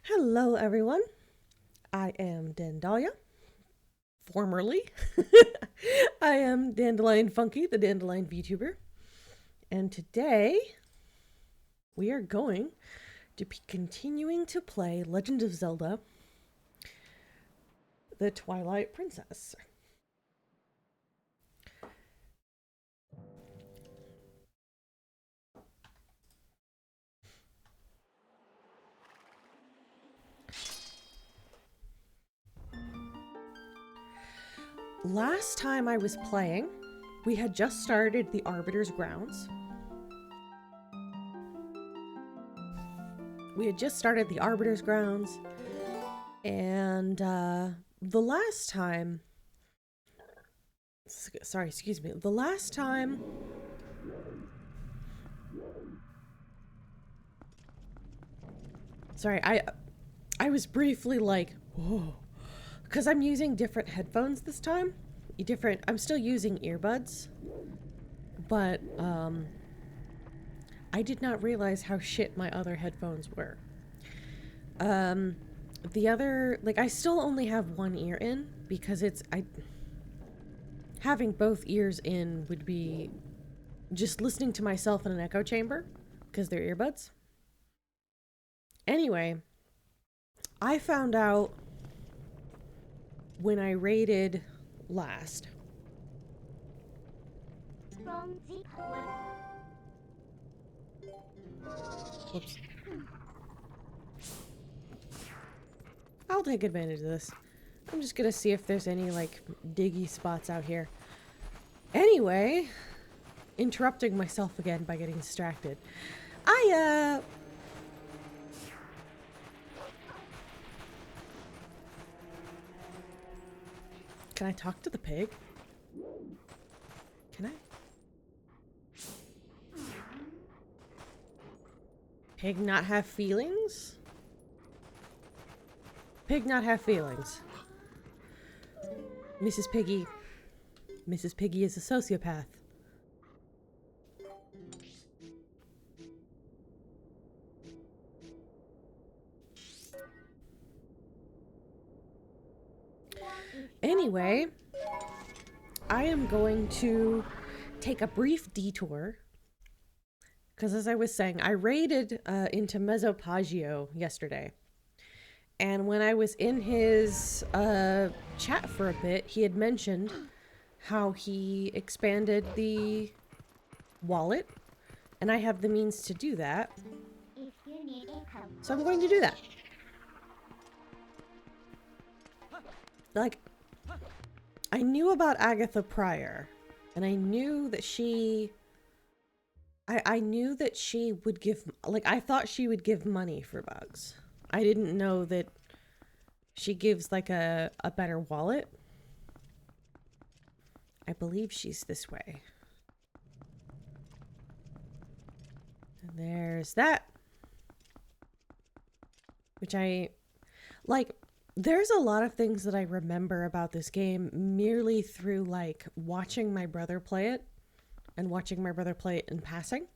Hello, everyone. I am Dandalia. Formerly, I am Dandelionfunky, the Dandelion VTuber. And today, we are going to be continuing to play Legend of Zelda, the Twilight Princess. Last time I was playing, we had just started the Arbiter's Grounds. And the last time... Sorry, excuse me. The last time... Sorry, I was briefly like, whoa. Because I'm using different headphones this time. I'm still using earbuds. But, I did not realize how shit my other headphones were. I still only have one ear in, because having both ears in would be just listening to myself in an echo chamber, because they're earbuds. Anyway, I found out when I raided last. Whoops. I'll take advantage of this. I'm just gonna see if there's any, diggy spots out here. Anyway, interrupting myself again by getting distracted. Can I talk to the pig? Can I? Pig not have feelings? Pig not have feelings. Mrs. Piggy is a sociopath. Anyway, I am going to take a brief detour because, as I was saying, I raided into Mesopoggio yesterday. And when I was in his chat for a bit, he had mentioned how he expanded the wallet, and I have the means to do that. So I'm going to do that. I knew about Agatha prior, and I knew that I knew that she would give, I thought she would give money for bugs. I didn't know that she gives, a better wallet. I believe she's this way. And there's that. Which there's a lot of things that I remember about this game merely through, watching my brother play it and watching my brother play it in passing.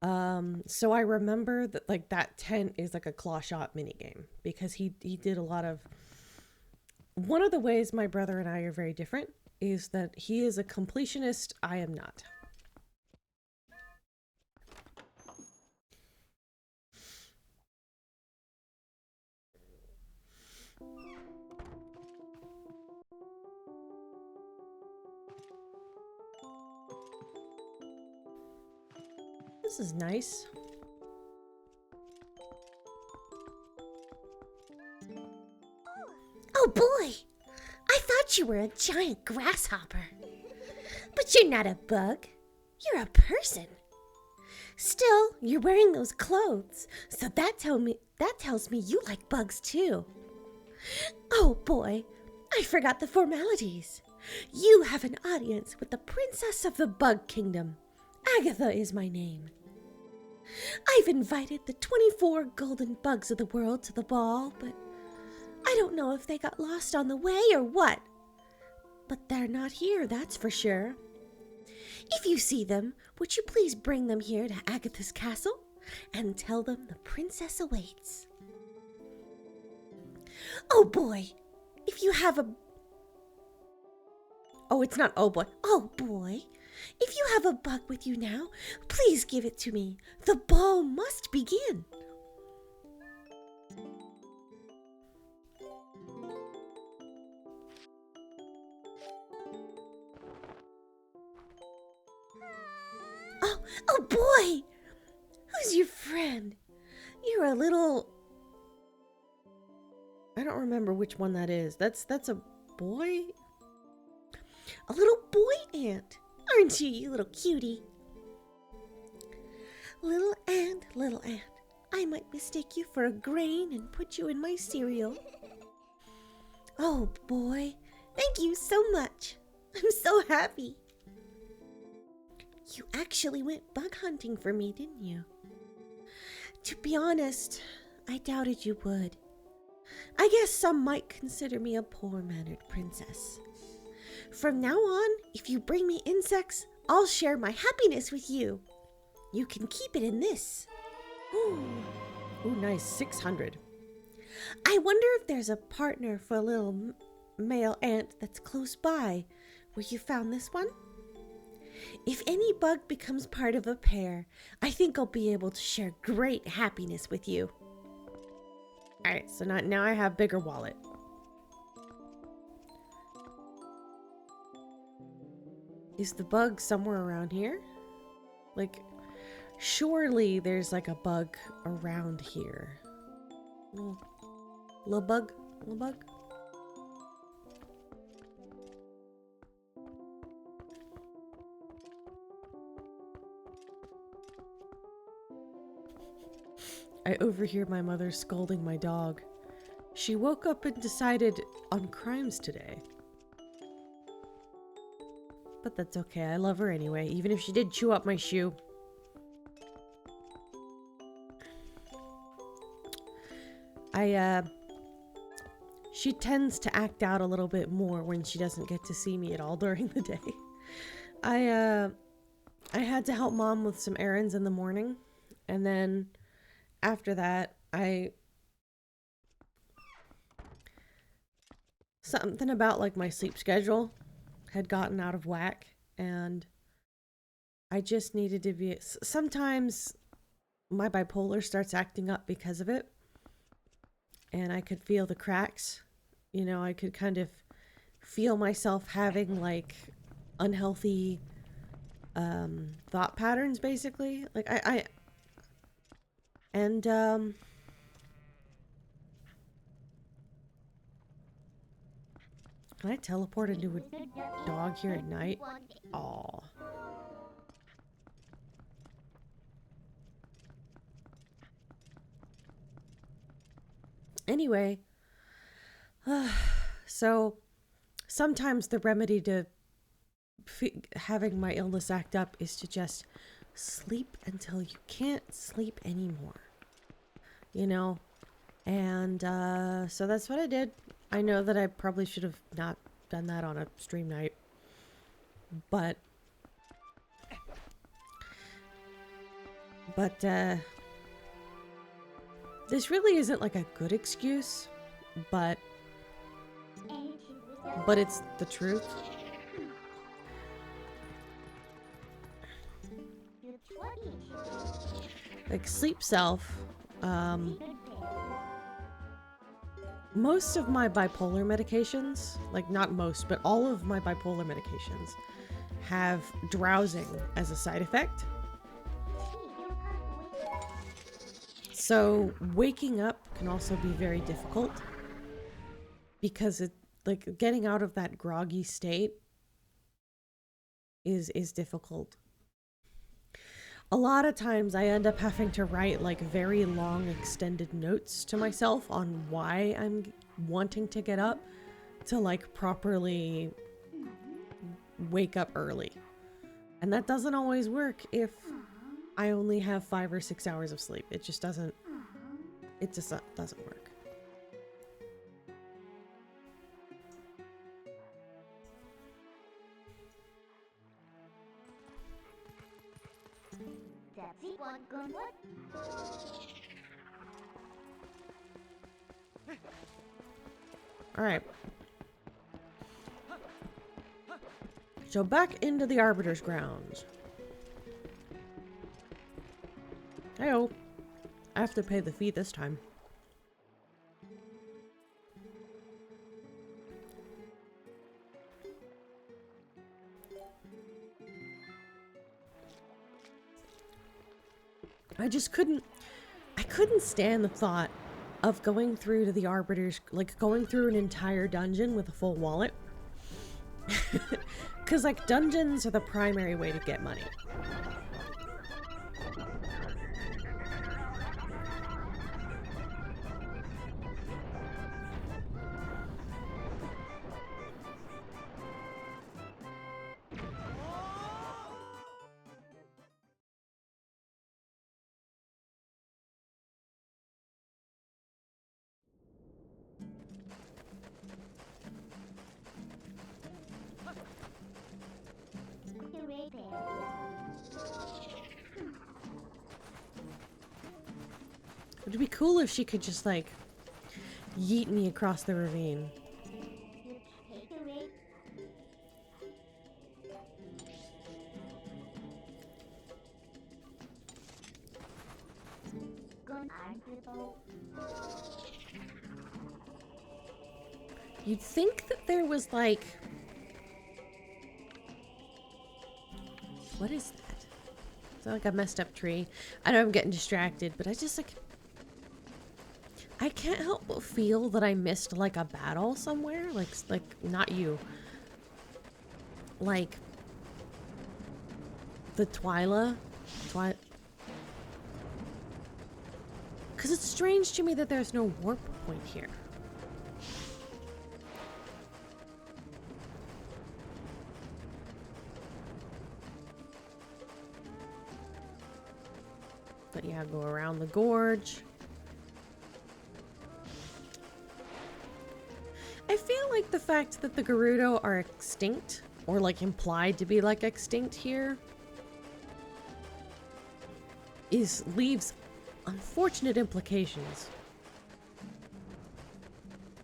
So I remember that, that tent is, a claw shot minigame because he did a lot of... One of the ways my brother and I are very different is that he is a completionist, I am not. This is nice. Oh boy! I thought you were a giant grasshopper. But you're not a bug. You're a person. Still, you're wearing those clothes, so that tells me you like bugs too. Oh boy, I forgot the formalities. You have an audience with the Princess of the Bug Kingdom. Agatha is my name. I've invited the 24 golden bugs of the world to the ball, but I don't know if they got lost on the way or what. But they're not here, that's for sure. If you see them, would you please bring them here to Agatha's castle and tell them the princess awaits? Oh boy, if you have a... Oh, it's not oh boy. Oh boy, if you have a bug with you now, please give it to me. The ball must begin. Oh boy! Who's your friend? You're a little... I don't remember which one that is. That's a boy? A little boy ant. Aren't you, you little cutie? Little ant, I might mistake you for a grain and put you in my cereal. Oh boy, thank you so much. I'm so happy. You actually went bug hunting for me, didn't you? To be honest, I doubted you would. I guess some might consider me a poor-mannered princess. From now on, if you bring me insects, I'll share my happiness with you. You can keep it in this. Ooh, nice. 600. I wonder if there's a partner for a little male ant that's close by where you found this one. If any bug becomes part of a pair, I think I'll be able to share great happiness with you. Alright, so now I have bigger wallet. Is the bug somewhere around here? Like, surely there's like a bug around here. Little bug? Little bug? I overhear my mother scolding my dog. She woke up and decided on crimes today. But that's okay, I love her anyway, even if she did chew up my shoe. She tends to act out a little bit more when she doesn't get to see me at all during the day. I had to help Mom with some errands in the morning, and then after that, something about like my sleep schedule had gotten out of whack, and I just needed to be... Sometimes my bipolar starts acting up because of it, and I could feel the cracks. You know, I could kind of feel myself having like unhealthy thought patterns, basically. Like and can I teleport into a dog here at night? Aw. Anyway, so sometimes the remedy to having my illness act up is to just sleep until you can't sleep anymore. You know? And so that's what I did. I know that I probably should have not done that on a stream night. But this really isn't like a good excuse, but it's the truth. Like sleep self, most of my bipolar medications, like not most, but all of my bipolar medications have drowsing as a side effect. So waking up can also be very difficult because it, like, getting out of that groggy state is difficult. A lot of times I end up having to write like very long extended notes to myself on why I'm wanting to get up to like properly wake up early. And that doesn't always work if I only have 5 or 6 hours of sleep. It just doesn't work. Alright. So back into the Arbiter's grounds. Hey-oh. I have to pay the fee this time. I couldn't stand the thought of going through to the Arbiter's, like going through an entire dungeon with a full wallet. Because like dungeons are the primary way to get money. It'd be cool if she could just like yeet me across the ravine. You'd think that there was like... What is that? Is that like a messed up tree? I know I'm getting distracted, but I just like... I can't help but feel that I missed like a battle somewhere. Like not you. Like the Twilight. Because it's strange to me that there's no warp point here. But yeah, go around the gorge. I feel like the fact that the Gerudo are extinct, or like implied to be like extinct here, leaves unfortunate implications.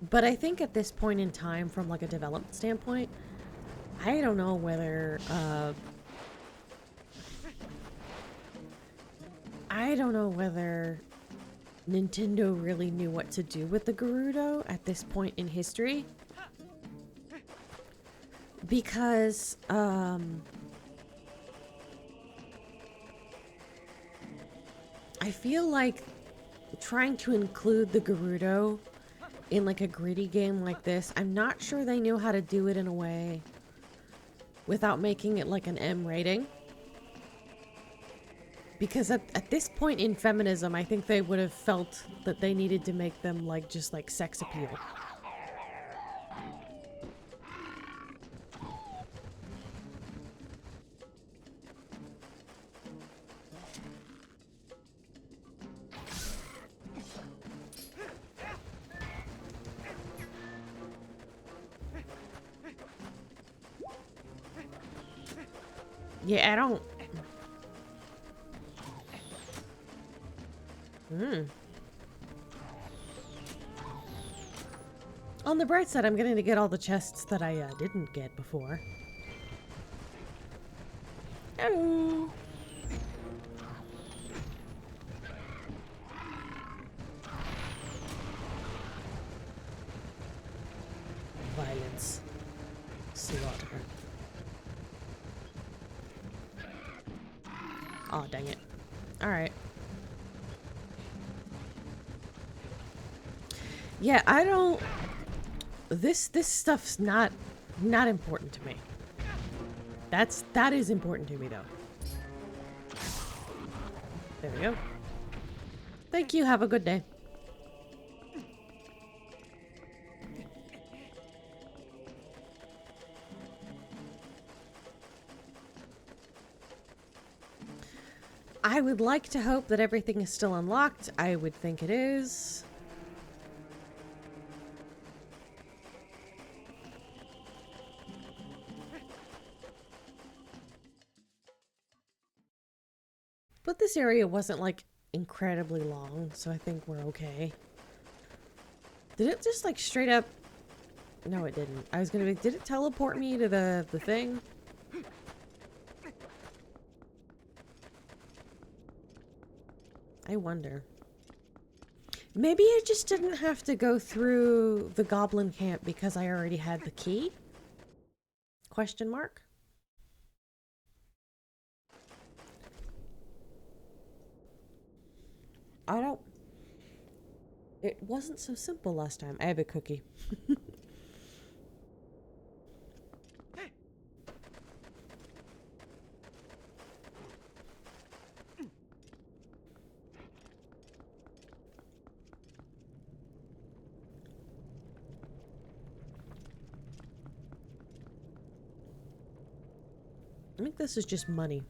But I think at this point in time, from like a development standpoint, I don't know whether Nintendo really knew what to do with the Gerudo at this point in history. Because, I feel like trying to include the Gerudo in like a gritty game like this, I'm not sure they knew how to do it in a way without making it like an M rating. Because at this point in feminism, I think they would have felt that they needed to make them like just like sex appeal. Yeah, I don't... On the bright side, I'm getting to get all the chests that I didn't get before. Hello. Violence. Slaughter. Aw, dang it. Alright. Yeah, I don't... This stuff's not important to me. That is important to me, though. There we go. Thank you, have a good day. I would like to hope that everything is still unlocked. I would think it is. But this area wasn't like incredibly long, so I think we're okay. Did it just like straight up No, it didn't. I was gonna be, did it teleport me to the thing? I wonder. Maybe I just didn't have to go through the goblin camp because I already had the key? Question mark? I don't... It wasn't so simple last time. I have a cookie. I think this is just money.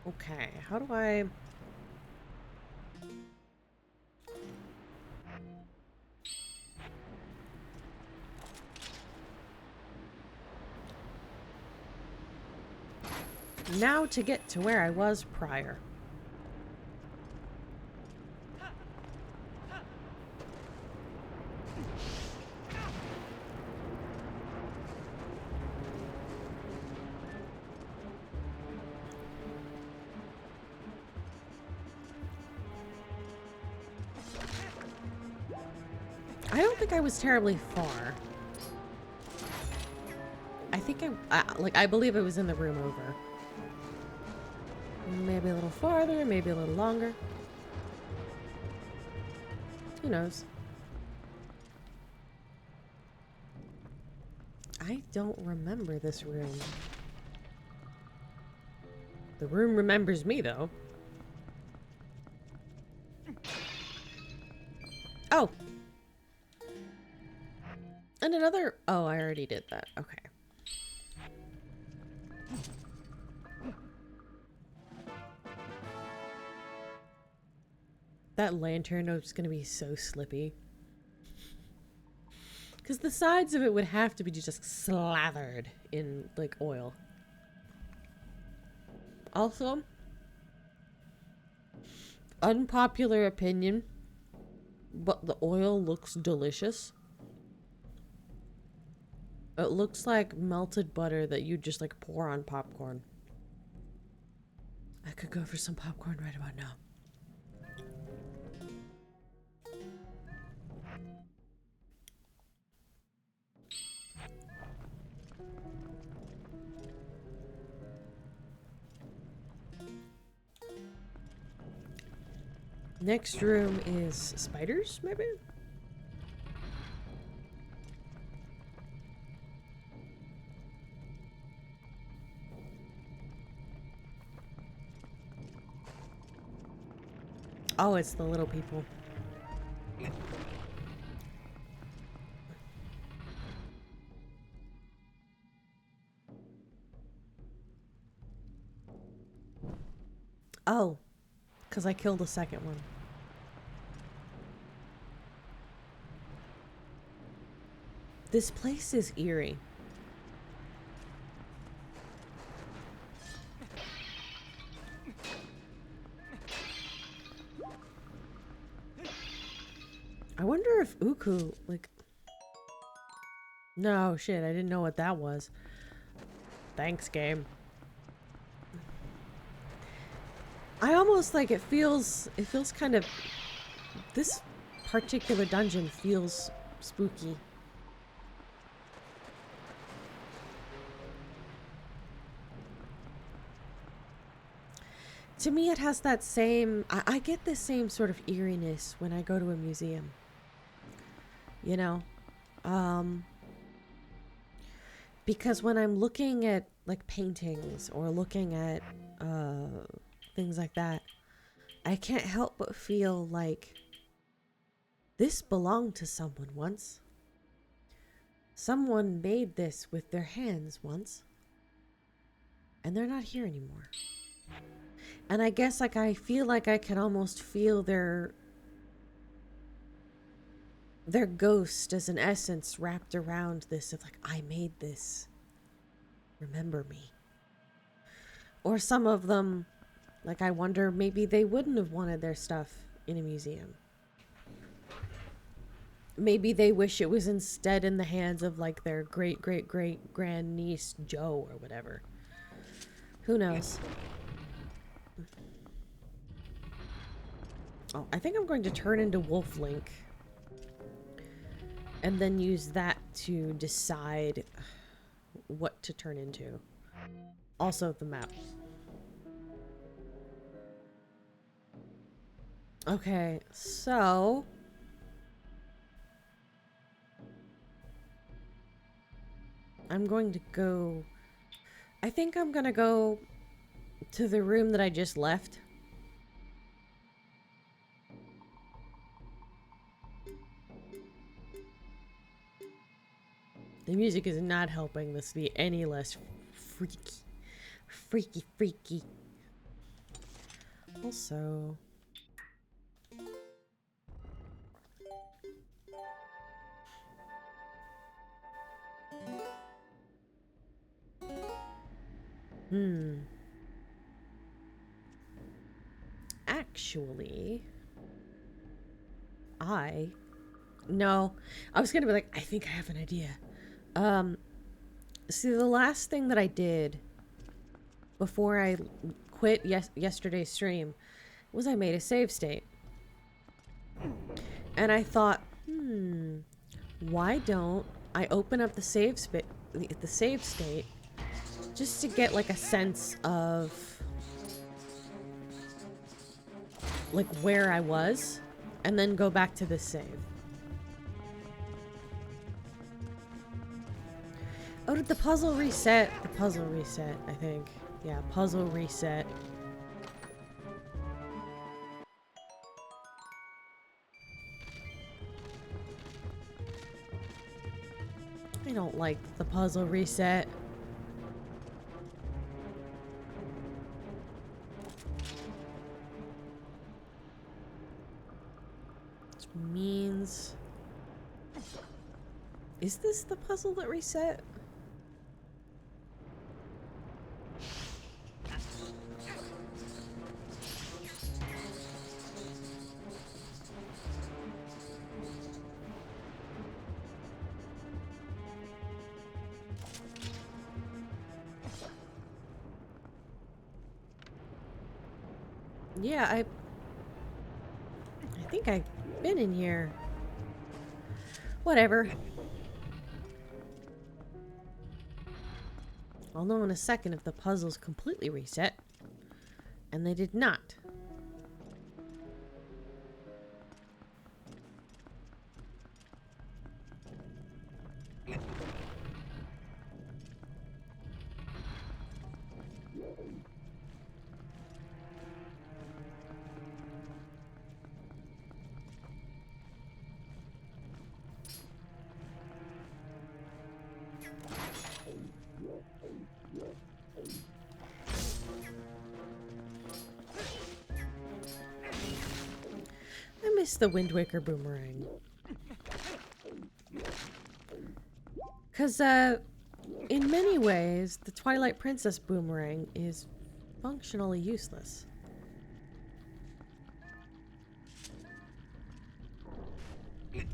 Okay, how do I... Now to get to where I was prior. I don't think I was terribly far. I think I believe I was in the room over. Maybe a little farther, maybe a little longer. Who knows? I don't remember this room. The room remembers me, though. Oh! And another... Oh, I already did that. Okay. That lantern is going to be so slippy. Because the sides of it would have to be just slathered in, like, oil. Also, unpopular opinion, but the oil looks delicious. It looks like melted butter that you just, like, pour on popcorn. I could go for some popcorn right about now. Next room is spiders, maybe? Oh, it's the little people. Oh, because I killed the second one. This place is eerie. I wonder if Uku, like... No, shit, I didn't know what that was. Thanks, game. I almost like it feels kind of... This particular dungeon feels spooky. To me, it has that same... I get this same sort of eeriness when I go to a museum. You know? Because when I'm looking at, like, paintings or looking at things like that, I can't help but feel like this belonged to someone once. Someone made this with their hands once. And they're not here anymore. And I guess like I feel like I can almost feel their ghost as an essence wrapped around this of like, I made this. Remember me. Or some of them, like I wonder maybe they wouldn't have wanted their stuff in a museum. Maybe they wish it was instead in the hands of like their great great great grandniece Jo or whatever. Who knows? Oh, I think I'm going to turn into Wolf Link. And then use that to decide what to turn into. Also the map. Okay, so I'm going to go... I think I'm gonna go to the room that I just left. The music is not helping this be any less freaky. Freaky, freaky. Also... Actually... No. I was gonna be like, I think I have an idea. See, the last thing that I did before I quit yesterday's stream was I made a save state. And I thought, why don't I open up the save state just to get like a sense of like where I was and then go back to the save. Oh, did the puzzle reset? The puzzle reset, I think. Yeah, puzzle reset. I don't like the puzzle reset. Which means... Is this the puzzle that reset? Yeah, I think I've been in here. Whatever. I'll know in a second if the puzzle's completely reset. And they did not. I miss the Wind Waker boomerang. Because, in many ways, the Twilight Princess boomerang is functionally useless. What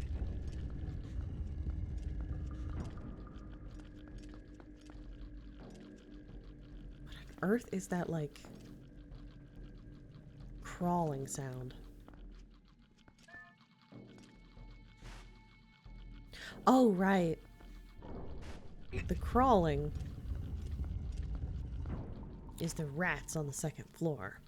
on earth is that, like, crawling sound? Oh, right. The crawling is the rats on the second floor.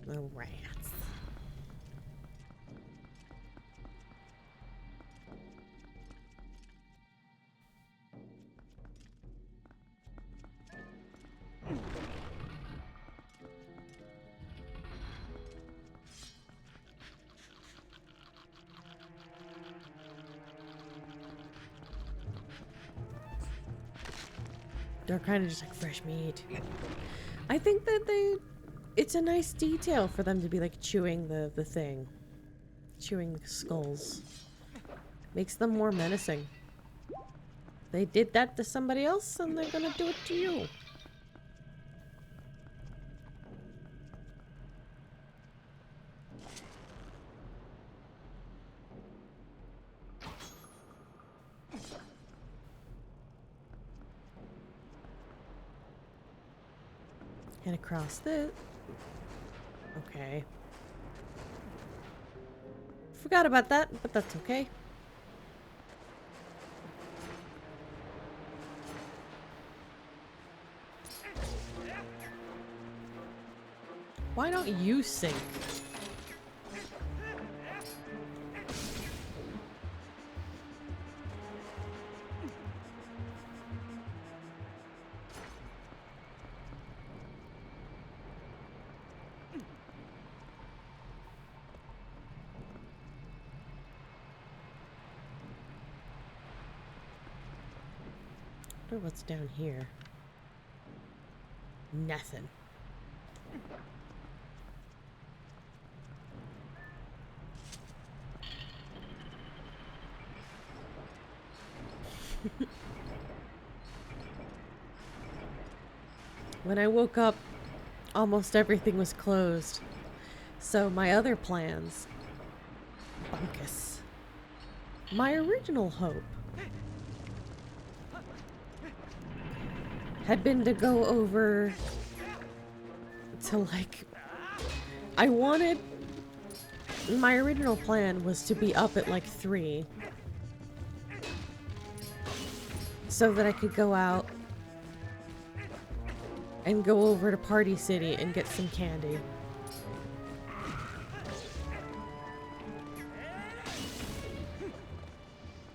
The rats. They're kind of just like fresh meat. I think that it's a nice detail for them to be like chewing the thing. Chewing the skulls. Makes them more menacing. They did that to somebody else and they're gonna do it to you. And across this. Okay. Forgot about that, but that's okay. Why don't you sink? I wonder what's down here. Nothing. When I woke up, almost everything was closed. So my other plans, bunkus. My original hope had been to go over to like, my original plan was to be up at like 3 so that I could go out and go over to Party City and get some candy.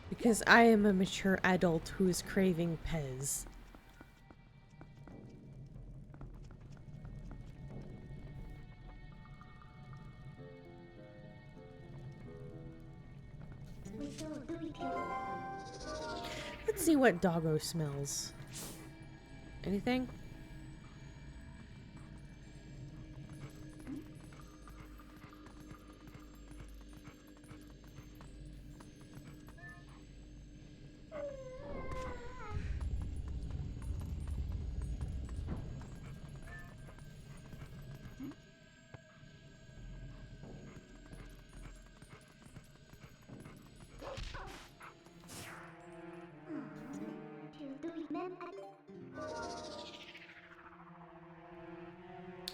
Because I am a mature adult who is craving Pez. Let's see what doggo smells. Anything?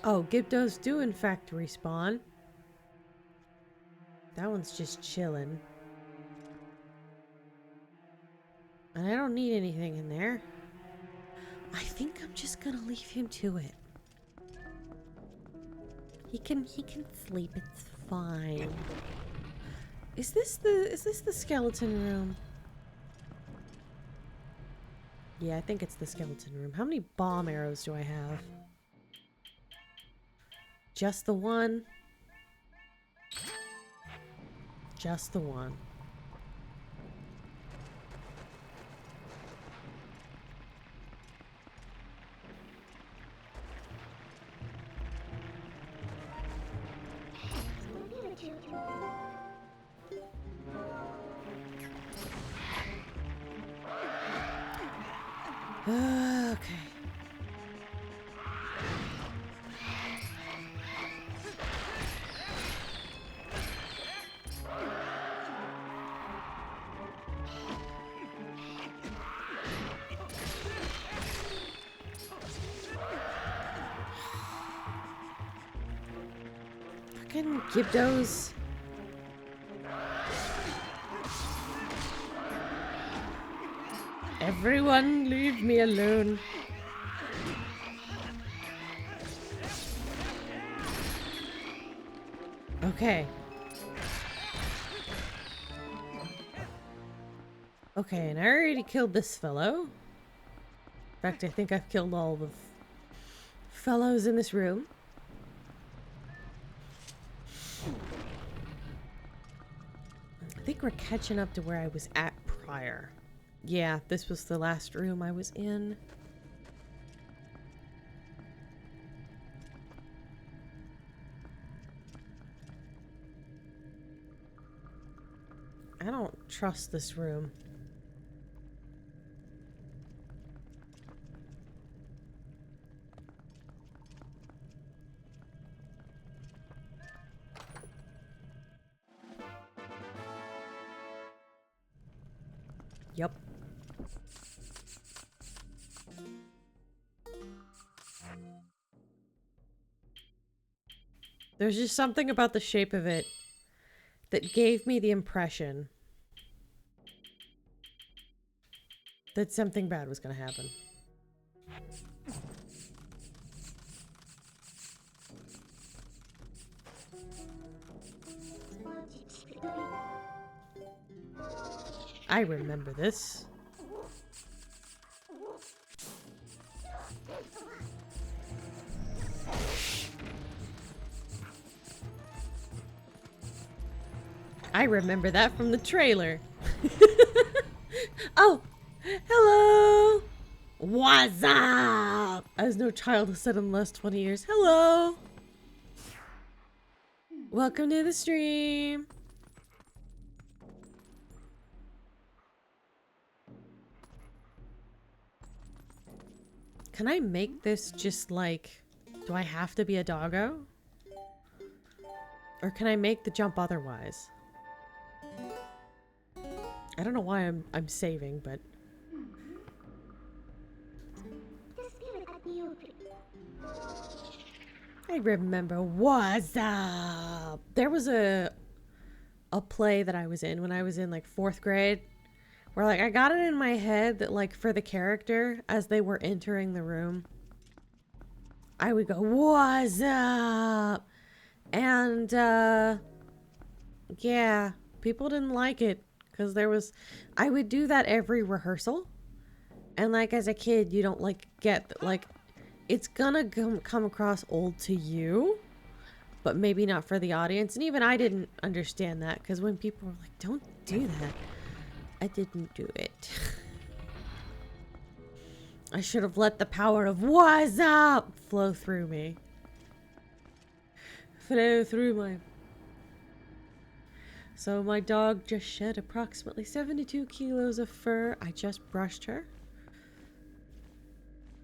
Oh, Gibdos do in fact respawn. That one's just chilling. And I don't need anything in there. I think I'm just gonna leave him to it. He can sleep, it's fine. Is this the skeleton room? Yeah, I think it's the skeleton room. How many bomb arrows do I have? Just the one. Just the one. Okay. Fucking Gibdos. Everyone leave me alone. Okay. Okay, and I already killed this fellow. In fact, I think I've killed all the fellows in this room. I think we're catching up to where I was at prior. Yeah, this was the last room I was in. I don't trust this room. Yep. There's just something about the shape of it that gave me the impression that something bad was going to happen. I remember this. I remember that from the trailer. Oh, hello. What's up? As no child has said in the last 20 years. Hello. Welcome to the stream. Can I make this just like... Do I have to be a doggo? Or can I make the jump otherwise? I don't know why I'm saving, but... I remember what's up. There was a play that I was in when I was in like 4th grade, where like I got it in my head that like for the character as they were entering the room, I would go, "What's up?" And yeah, people didn't like it because I would do that every rehearsal, and like as a kid, you don't like get that like. It's gonna come across old to you, but maybe not for the audience. And even I didn't understand that, because when people were like, don't do that, I didn't do it. I should have let the power of what's up flow through me. Flow through my... So my dog just shed approximately 72 kilos of fur. I just brushed her.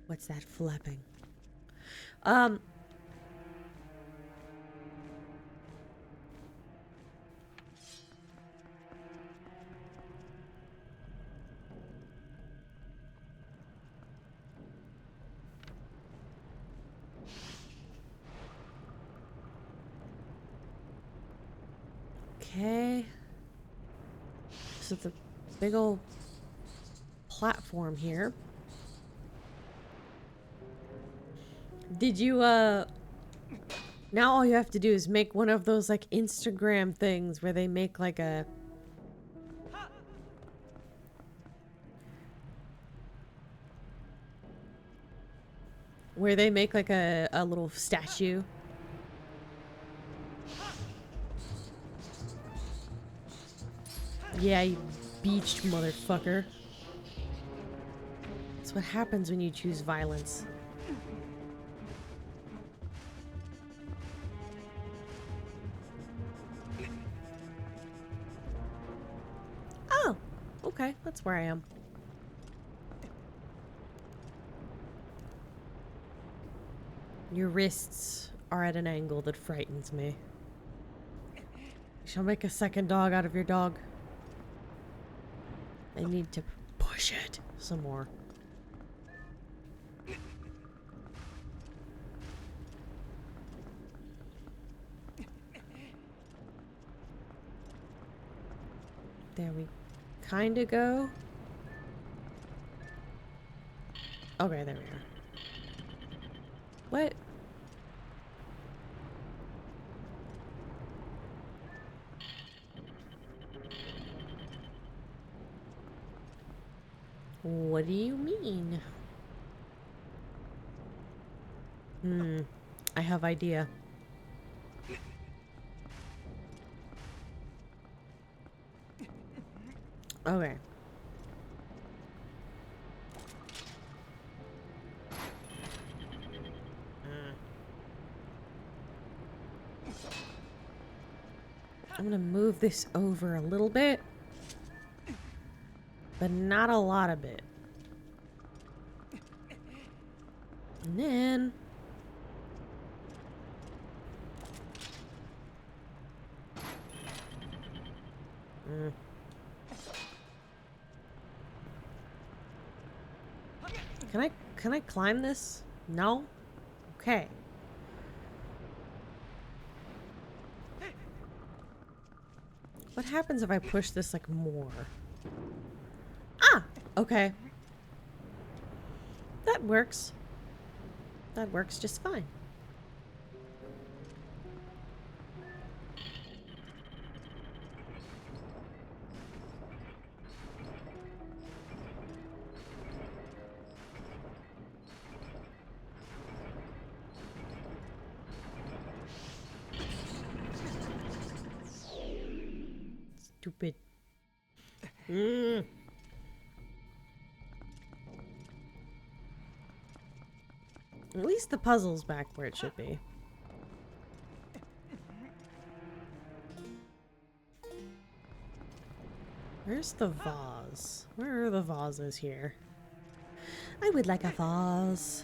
What's that flapping? Okay. So it's a big old platform here. Did you, now all you have to do is make one of those, like, Instagram things where they make, like, a... Where they make, like, a little statue. Yeah, you beached motherfucker. That's what happens when you choose violence. Oh, okay, that's where I am. Your wrists are at an angle that frightens me. You shall make a second dog out of your dog. I need to push it some more. There we kind of go. Okay, there we are. What? What do you mean? I have idea. Okay. I'm gonna move this over a little bit. but not a lot of it. And then Can I climb this? No? Okay. What happens if I push this like more? Ah! Okay. That works. That works just fine. Stupid. At least the puzzle's back where it should be. Where's the vase? Where are the vases here? I would like a vase.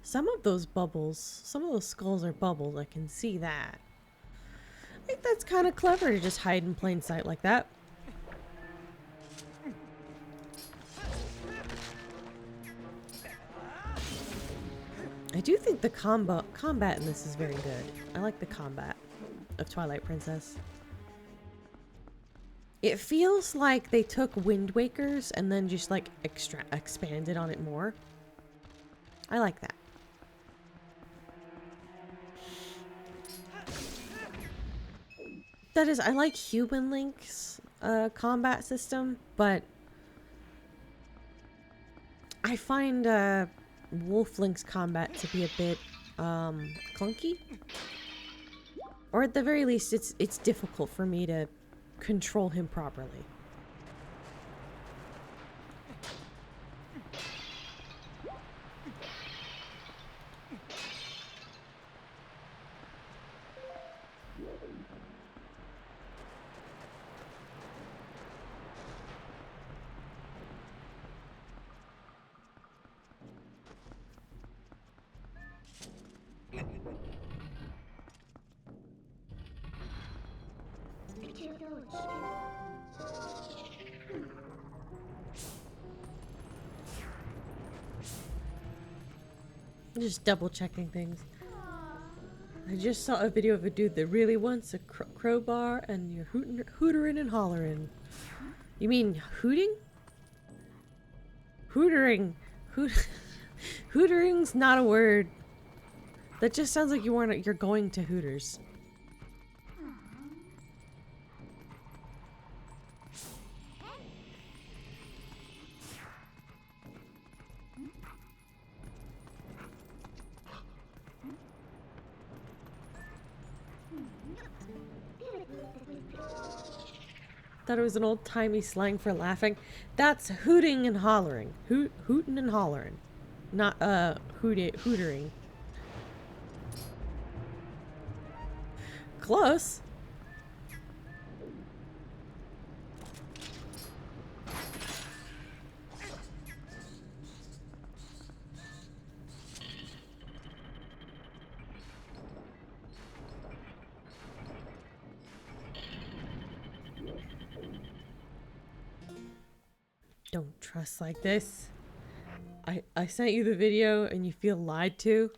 Some of those bubbles, some of those skulls are bubbles, I can see that. I think that's kind of clever to just hide in plain sight like that. I do think the combat in this is very good. I like the combat of Twilight Princess. It feels like they took Wind Waker's and then just like expanded on it more. I like that. That is, I like Human Link's combat system, but I find Wolf Link's combat to be a bit clunky. Or at the very least, it's difficult for me to control him properly. Just double checking things. I just saw a video of a dude that really wants a crowbar and you're hootering and hollering. You mean hooting? Hootering. Hootering's not a word. That just sounds like you're going to Hooters. Thought it was an old-timey slang for laughing. That's hooting and hollering. Hooting and hollering. Not, hootering. Close. Don't trust like this. I sent you the video and you feel lied to.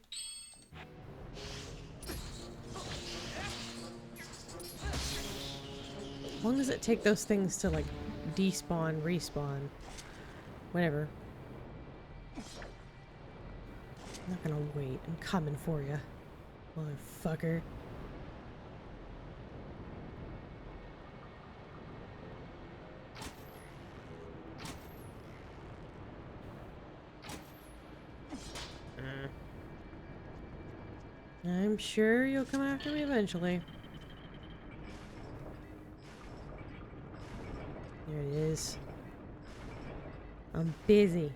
How long does it take those things to like despawn, respawn? Whatever. I'm not gonna wait. I'm coming for you, motherfucker. I'm sure you'll come after me eventually. There it is. I'm busy.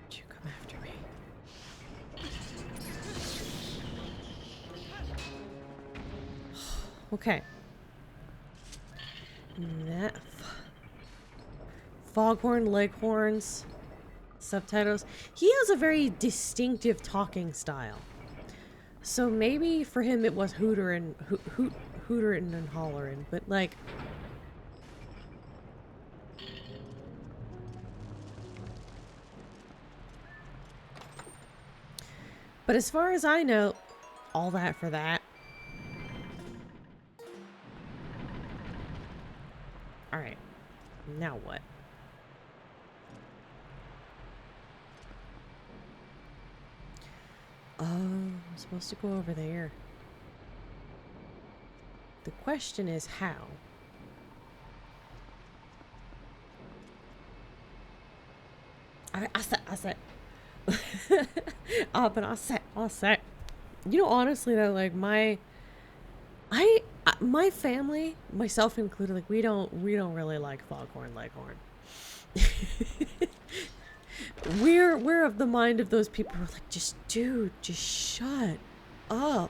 Don't you come after me. Okay. That Foghorn Leghorns subtitles. He has a very distinctive talking style. So maybe for him it was hooterin' and hollerin', but like but as far as I know, all that for that. Alright. Now what? Oh, I'm supposed to go over there. The question is how? I said. But I said. You know, honestly though, like my family, myself included, like we don't really like Foghorn Leghorn. We're of the mind of those people who are like, just dude, just shut up.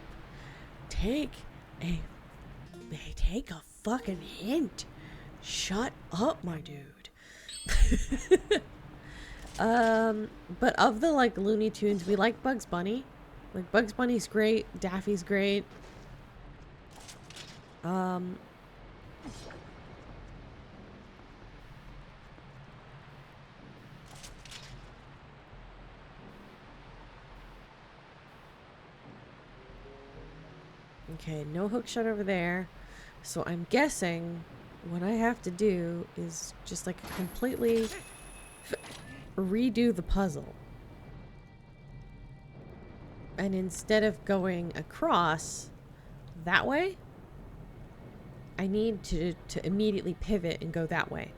Take a fucking hint. Shut up, my dude. But of the like Looney Tunes, we like Bugs Bunny. Like Bugs Bunny's great, Daffy's great. Okay, no hook shot over there. So I'm guessing what I have to do is just like completely redo the puzzle. And instead of going across that way, I need to immediately pivot and go that way.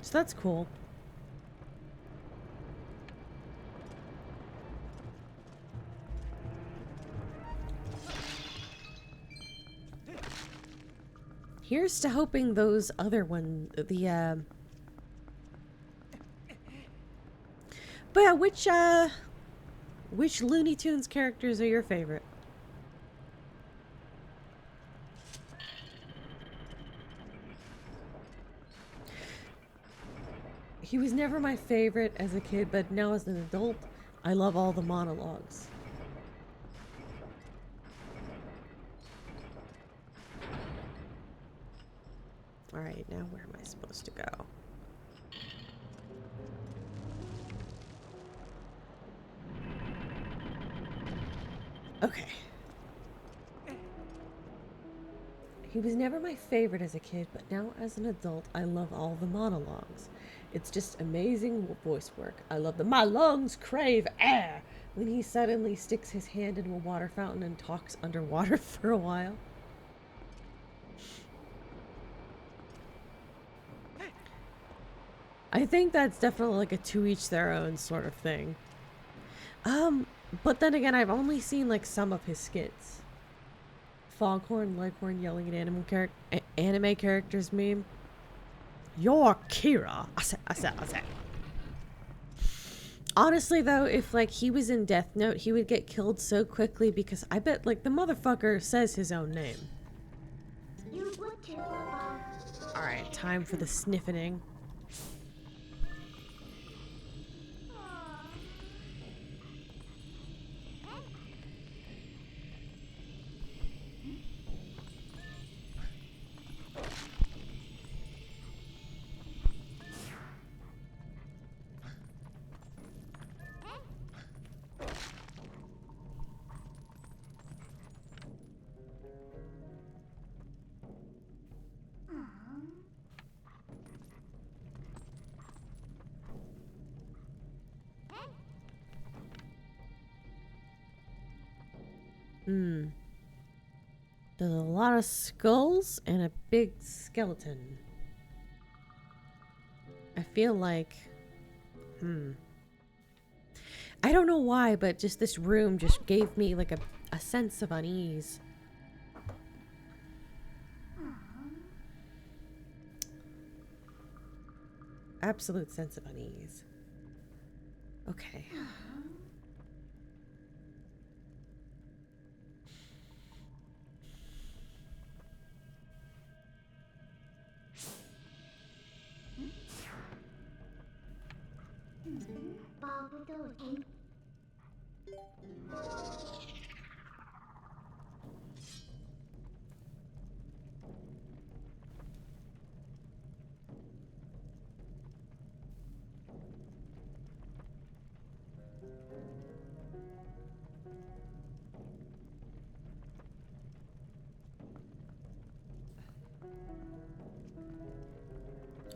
So that's cool. Here's to hoping those other one, but yeah, which Looney Tunes characters are your favorite? He was never my favorite as a kid, but now as an adult, I love all the monologues. Alright, now where am I supposed to go? Okay. He was never my favorite as a kid, but now as an adult, I love all the monologues. It's just amazing voice work. I love the "my lungs crave air" when he suddenly sticks his hand into a water fountain and talks underwater for a while. I think that's definitely like a to each their own sort of thing. But then again, I've only seen like some of his skits. Foghorn Leghorn yelling at anime characters meme. You're Kira. I said. Honestly though, if like he was in Death Note, he would get killed so quickly because I bet like the motherfucker says his own name. Alright, time for the sniffing. There's a lot of skulls and a big skeleton. I feel like... I don't know why, but just this room just gave me like a sense of unease. Absolute sense of unease. Okay.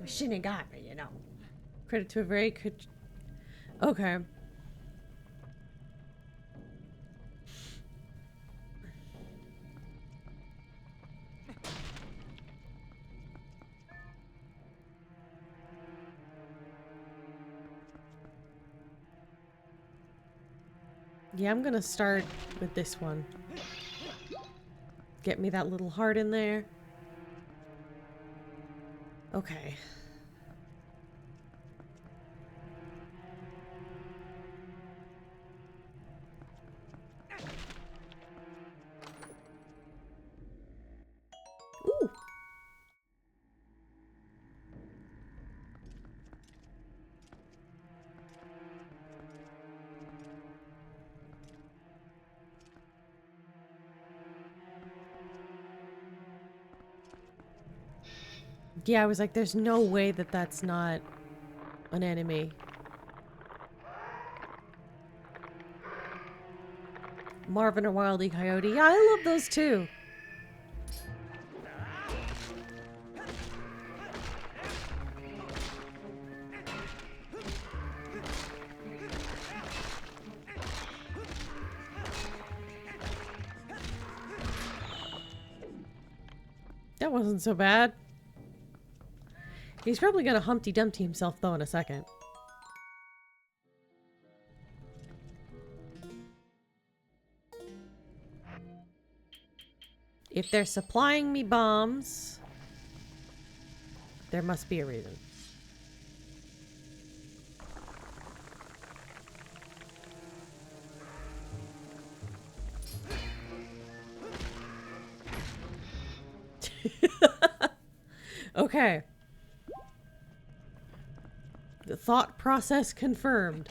Shinigami, you know. Credit to a very good... Okay. Yeah, I'm gonna start with this one. Get me that little heart in there. Okay. Ooh. Yeah, I was like, there's no way that that's not an enemy. Marvin or Wile E. Coyote. Yeah, I love those too. That wasn't so bad. He's probably gonna Humpty Dumpty himself though in a second. If they're supplying me bombs, there must be a reason. Okay. The thought process confirmed.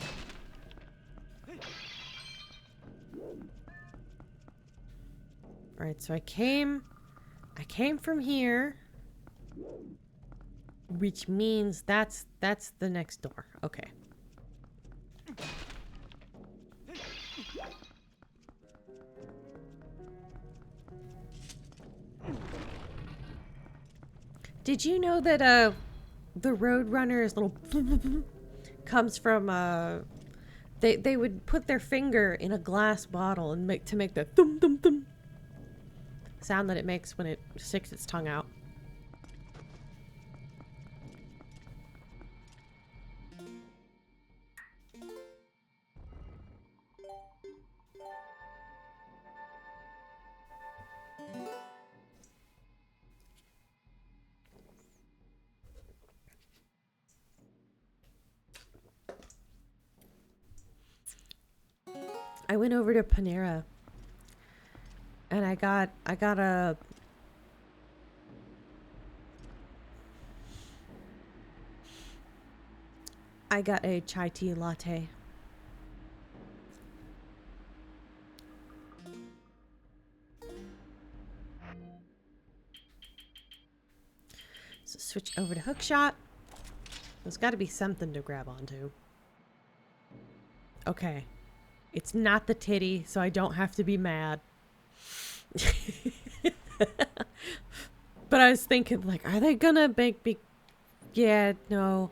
Alright, so I came from here, which means that's the next door. Okay. Did you know that the Roadrunner's little comes from they would put their finger in a glass bottle and make the thum thum thum sound that it makes when it sticks its tongue out. I went over to Panera and I got a chai tea latte. So switch over to Hookshot. There's got to be something to grab onto. Okay. It's not the titty, so I don't have to be mad. But I was thinking, like, are they gonna make me... Yeah, no.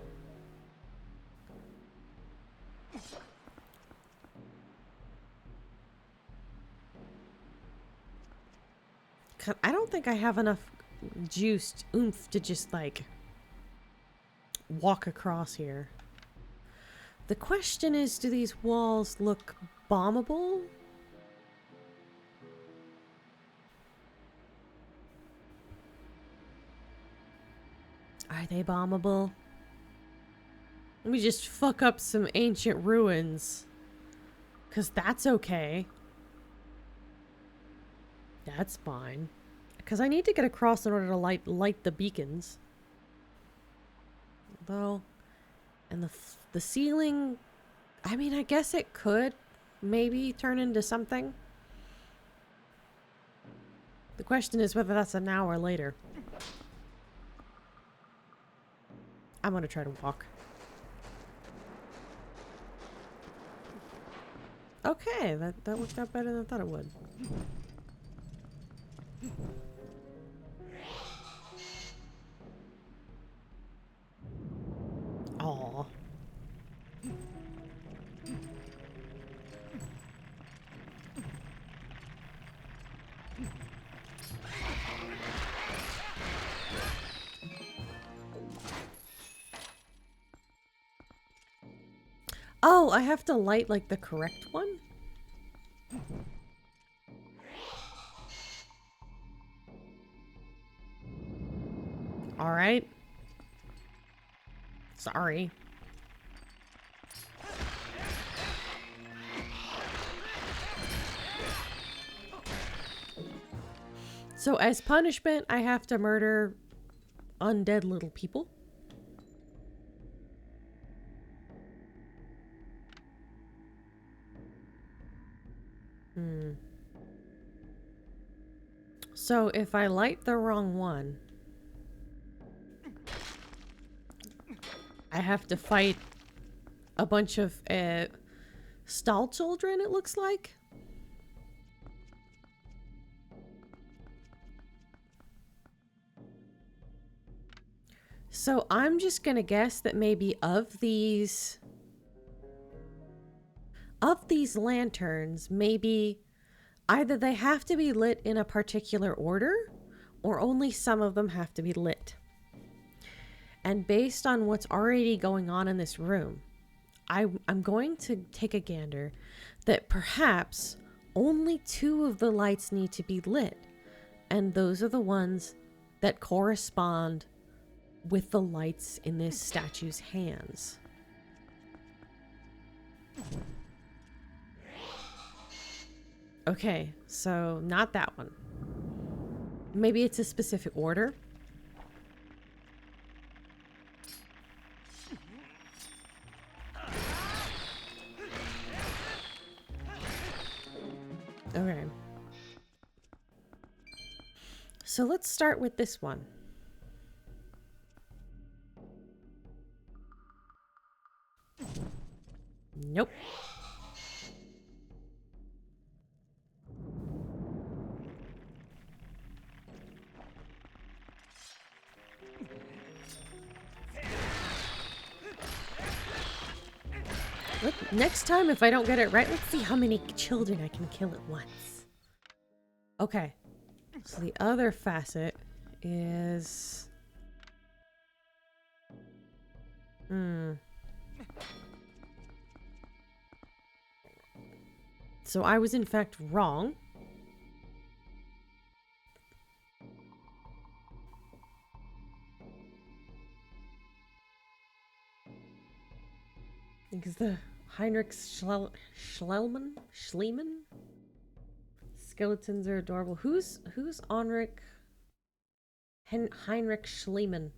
I don't think I have enough juiced oomph to just, like, walk across here. The question is, do these walls look bombable? Are they bombable? Let me just fuck up some ancient ruins. 'Cause that's okay. That's fine. 'Cause I need to get across in order to light the beacons. Though, and the ceiling, I mean, I guess it could maybe turn into something. The question is whether that's an hour later. I'm gonna try to walk. Okay, that worked out better than I thought it would. Aw. Oh, I have to light like the correct one? All right. Sorry. So as punishment, I have to murder undead little people. So if I light the wrong one, I have to fight a bunch of stall children, it looks like. So I'm just gonna guess that maybe of these lanterns, maybe either they have to be lit in a particular order or only some of them have to be lit. And based on what's already going on in this room, I'm going to take a gander that perhaps only 2 of the lights need to be lit. And those are the ones that correspond with the lights in this statue's hands. Okay, so not that one. Maybe it's a specific order. Okay. So let's start with this one. Nope. Next time, if I don't get it right, let's see how many children I can kill at once. Okay. So the other facet is... So I was in fact wrong. Because the Heinrich Schliemann? Skeletons are adorable. Who's Heinrich Schliemann?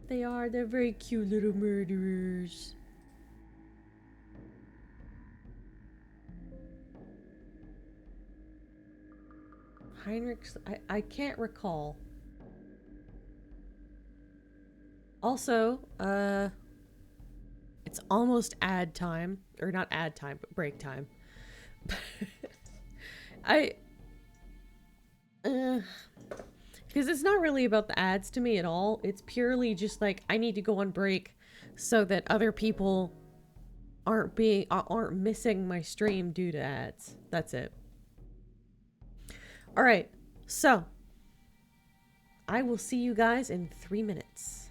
They're very cute little murderers. Heinrich's, I can't recall. Also, it's almost ad time, or not ad time, but break time. Because it's not really about the ads to me at all. It's purely just like I need to go on break so that other people aren't missing my stream due to ads. That's it. All right. So I will see you guys in 3 minutes.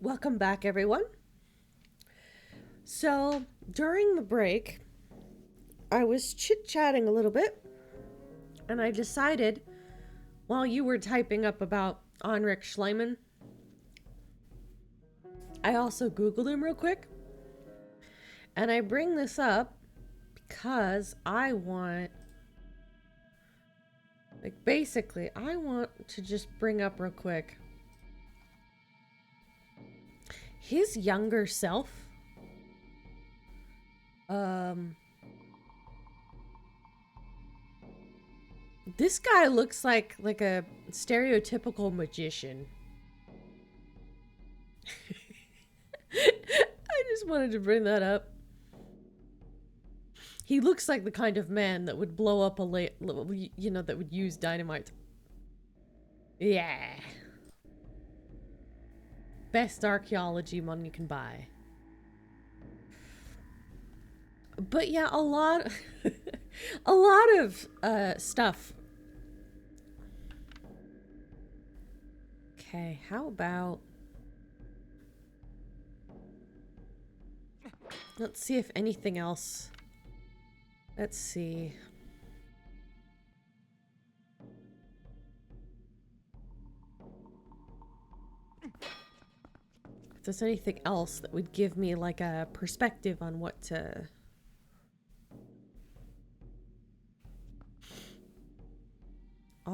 Welcome back, everyone. So, during the break, I was chit-chatting a little bit, and I decided, while you were typing up about Heinrich Schliemann, I also Googled him real quick. And I bring this up because I want to just bring up real quick his younger self. This guy looks like a stereotypical magician. I just wanted to bring that up. He looks like the kind of man that would blow up that would use dynamite. Yeah. Best archaeology money you can buy. But yeah, a lot of stuff. Okay, how about... Let's see if anything else... Let's see. If there's anything else that would give me like a perspective on what to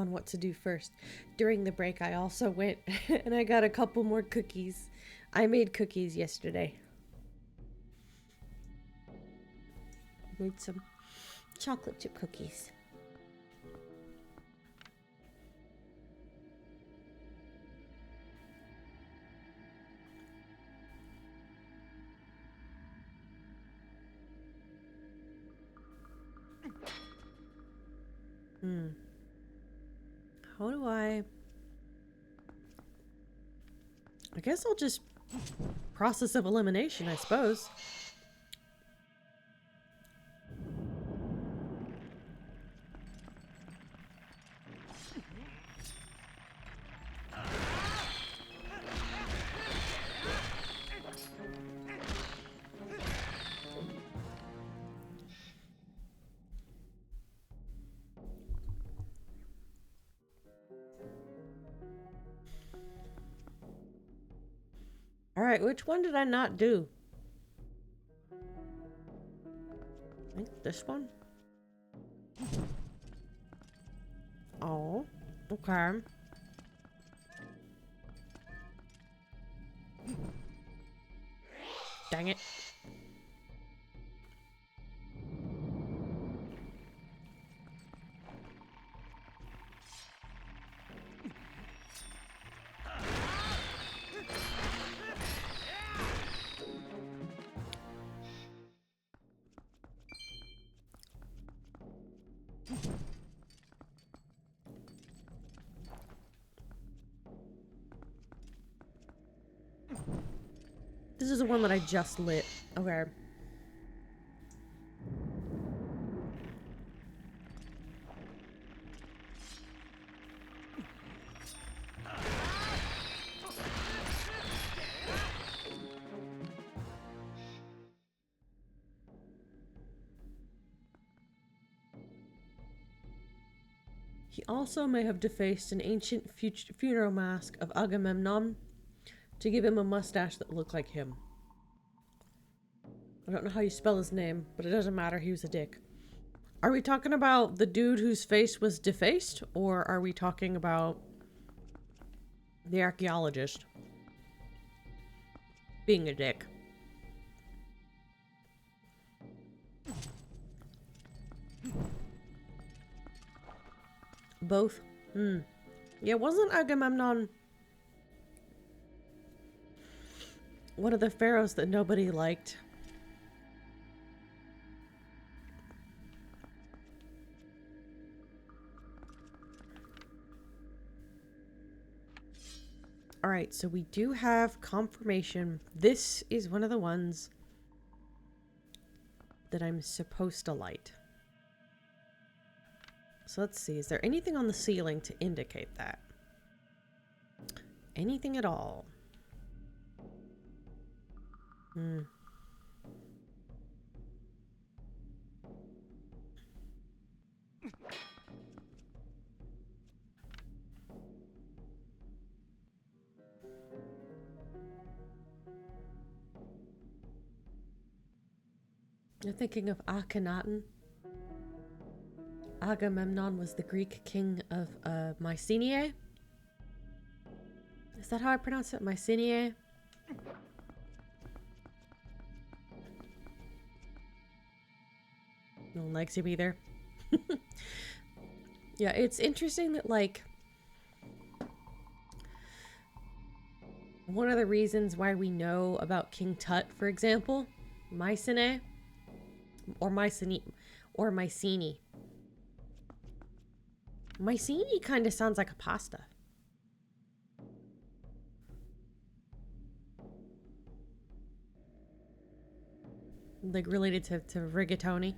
on what to do first. During the break, I also went and I got a couple more cookies. I made cookies yesterday. Made some chocolate chip cookies. How do I guess I'll just process of elimination, I suppose. Alright, which one did I not do? I think this one? Oh, okay. Dang it. This is the one that I just lit. Okay. He also may have defaced an ancient funeral mask of Agamemnon to give him a mustache that looked like him. I don't know how you spell his name, but it doesn't matter. He was a dick. Are we talking about the dude whose face was defaced, or are we talking about the archaeologist being a dick? Both? Yeah, wasn't Agamemnon one of the pharaohs that nobody liked? Alright, so we do have confirmation. This is one of the ones that I'm supposed to light. So let's see, is there anything on the ceiling to indicate that? Anything at all? You're thinking of Akhenaten? Agamemnon was the Greek king of Mycenae? Is that how I pronounce it? Mycenae? No one likes him either. Yeah, it's interesting that, like, one of the reasons why we know about King Tut, for example, Mycenae, or Mycenae, or Mycenae. Mycenae kind of sounds like a pasta. Like, related to rigatoni.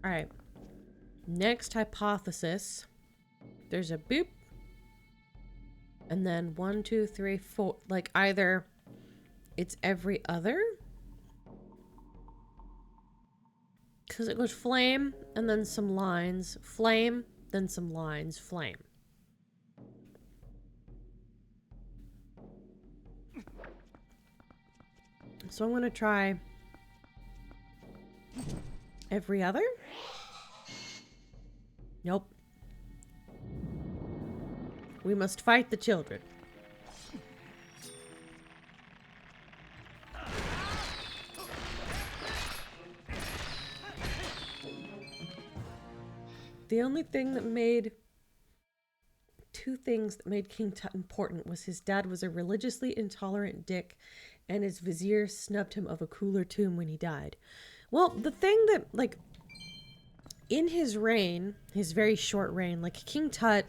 Alright. Next hypothesis. There's a boop. And then 1, 2, 3, 4. Like, either it's every other. Because it goes flame, and then some lines. Flame, then some lines, flame. So I'm going to try every other. Nope. We must fight the children. The only thing that made... Two things that made King Tut important was his dad was a religiously intolerant dick, and his vizier snubbed him of a cooler tomb when he died. Well, the thing that, like, in his reign, his very short reign, like, King Tut...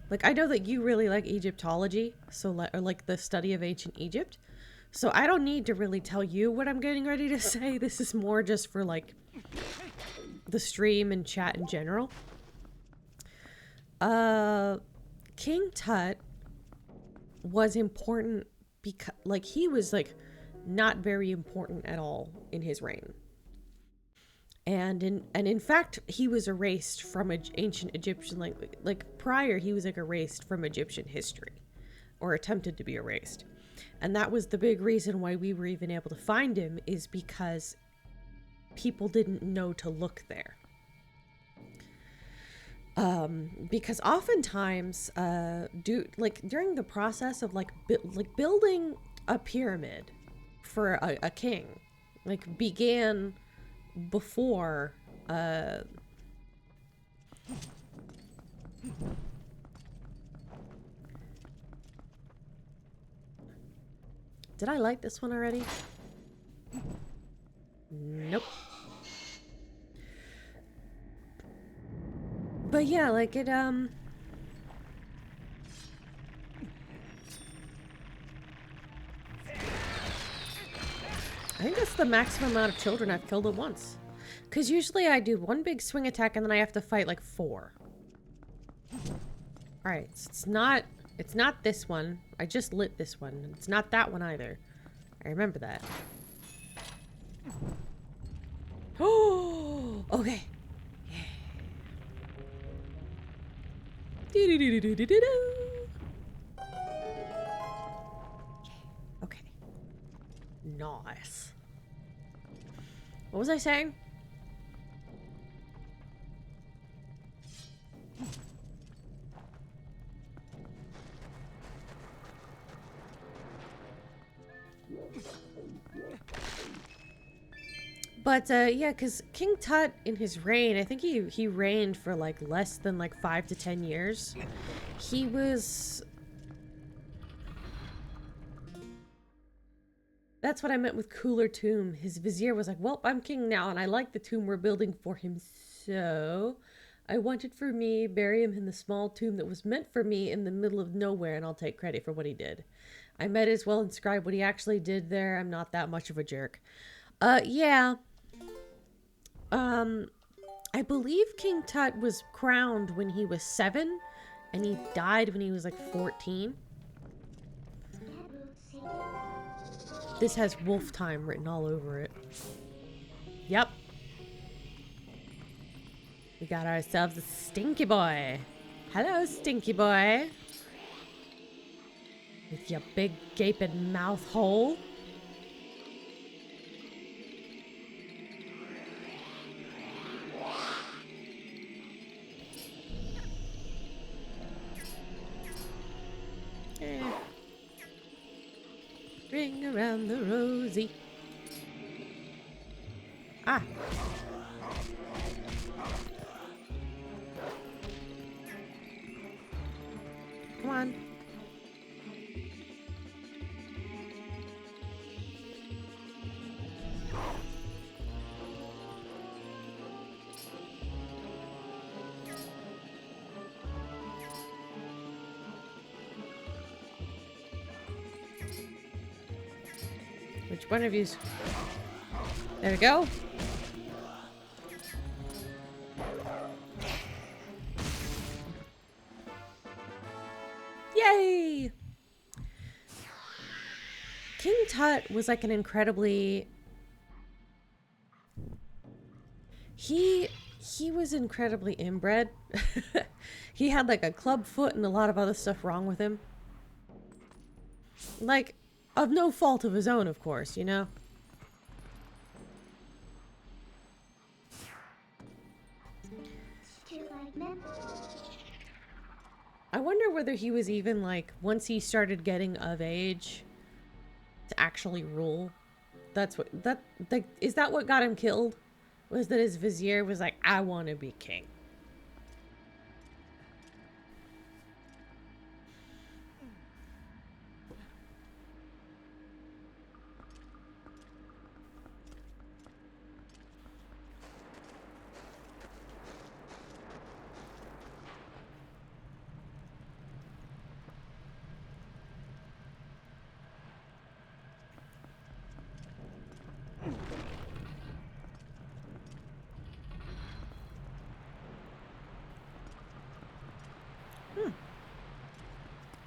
Like, I know that you really like Egyptology, so, or like the study of ancient Egypt. So I don't need to really tell you what I'm getting ready to say. This is more just for, like, the stream and chat in general. King Tut was important because, like, he was, like, not very important at all in his reign. And in fact, he was erased from ancient Egyptian, like prior, he was, like, erased from Egyptian history, or attempted to be erased. And that was the big reason why we were even able to find him, is because people didn't know to look there. Because oftentimes, during the process of, like, building a pyramid for a king, like, began before, Did I like this one already? Nope. But yeah, like, it, I think that's the maximum amount of children I've killed at once. Because usually I do one big swing attack and then I have to fight, like, 4. Alright, so it's not this one. I just lit this one. It's not that one either. I remember that. Oh, okay. Okay. Nice. What was I saying? But, yeah, because King Tut, in his reign, I think he reigned for, like, less than, like, 5 to 10 years. He was... That's what I meant with cooler tomb. His vizier was like, well, I'm king now, and I like the tomb we're building for him, so... I want it for me, bury him in the small tomb that was meant for me in the middle of nowhere, and I'll take credit for what he did. I might as well inscribe what he actually did there. I'm not that much of a jerk. Yeah... I believe King Tut was crowned when he was 7, and he died when he was, like, 14. This has wolf time written all over it. Yep. We got ourselves a stinky boy. Hello, stinky boy. With your big gaping mouth hole. Ring around the rosy. Ah. Come on. Which one of you's? There we go. Yay! King Tut was like an incredibly... He he was incredibly inbred. He had like a club foot and a lot of other stuff wrong with him. Like, of no fault of his own, of course, you know? I wonder whether he was even like, once he started getting of age to actually rule. That's what, is that what got him killed? Was that his vizier was like, I want to be king.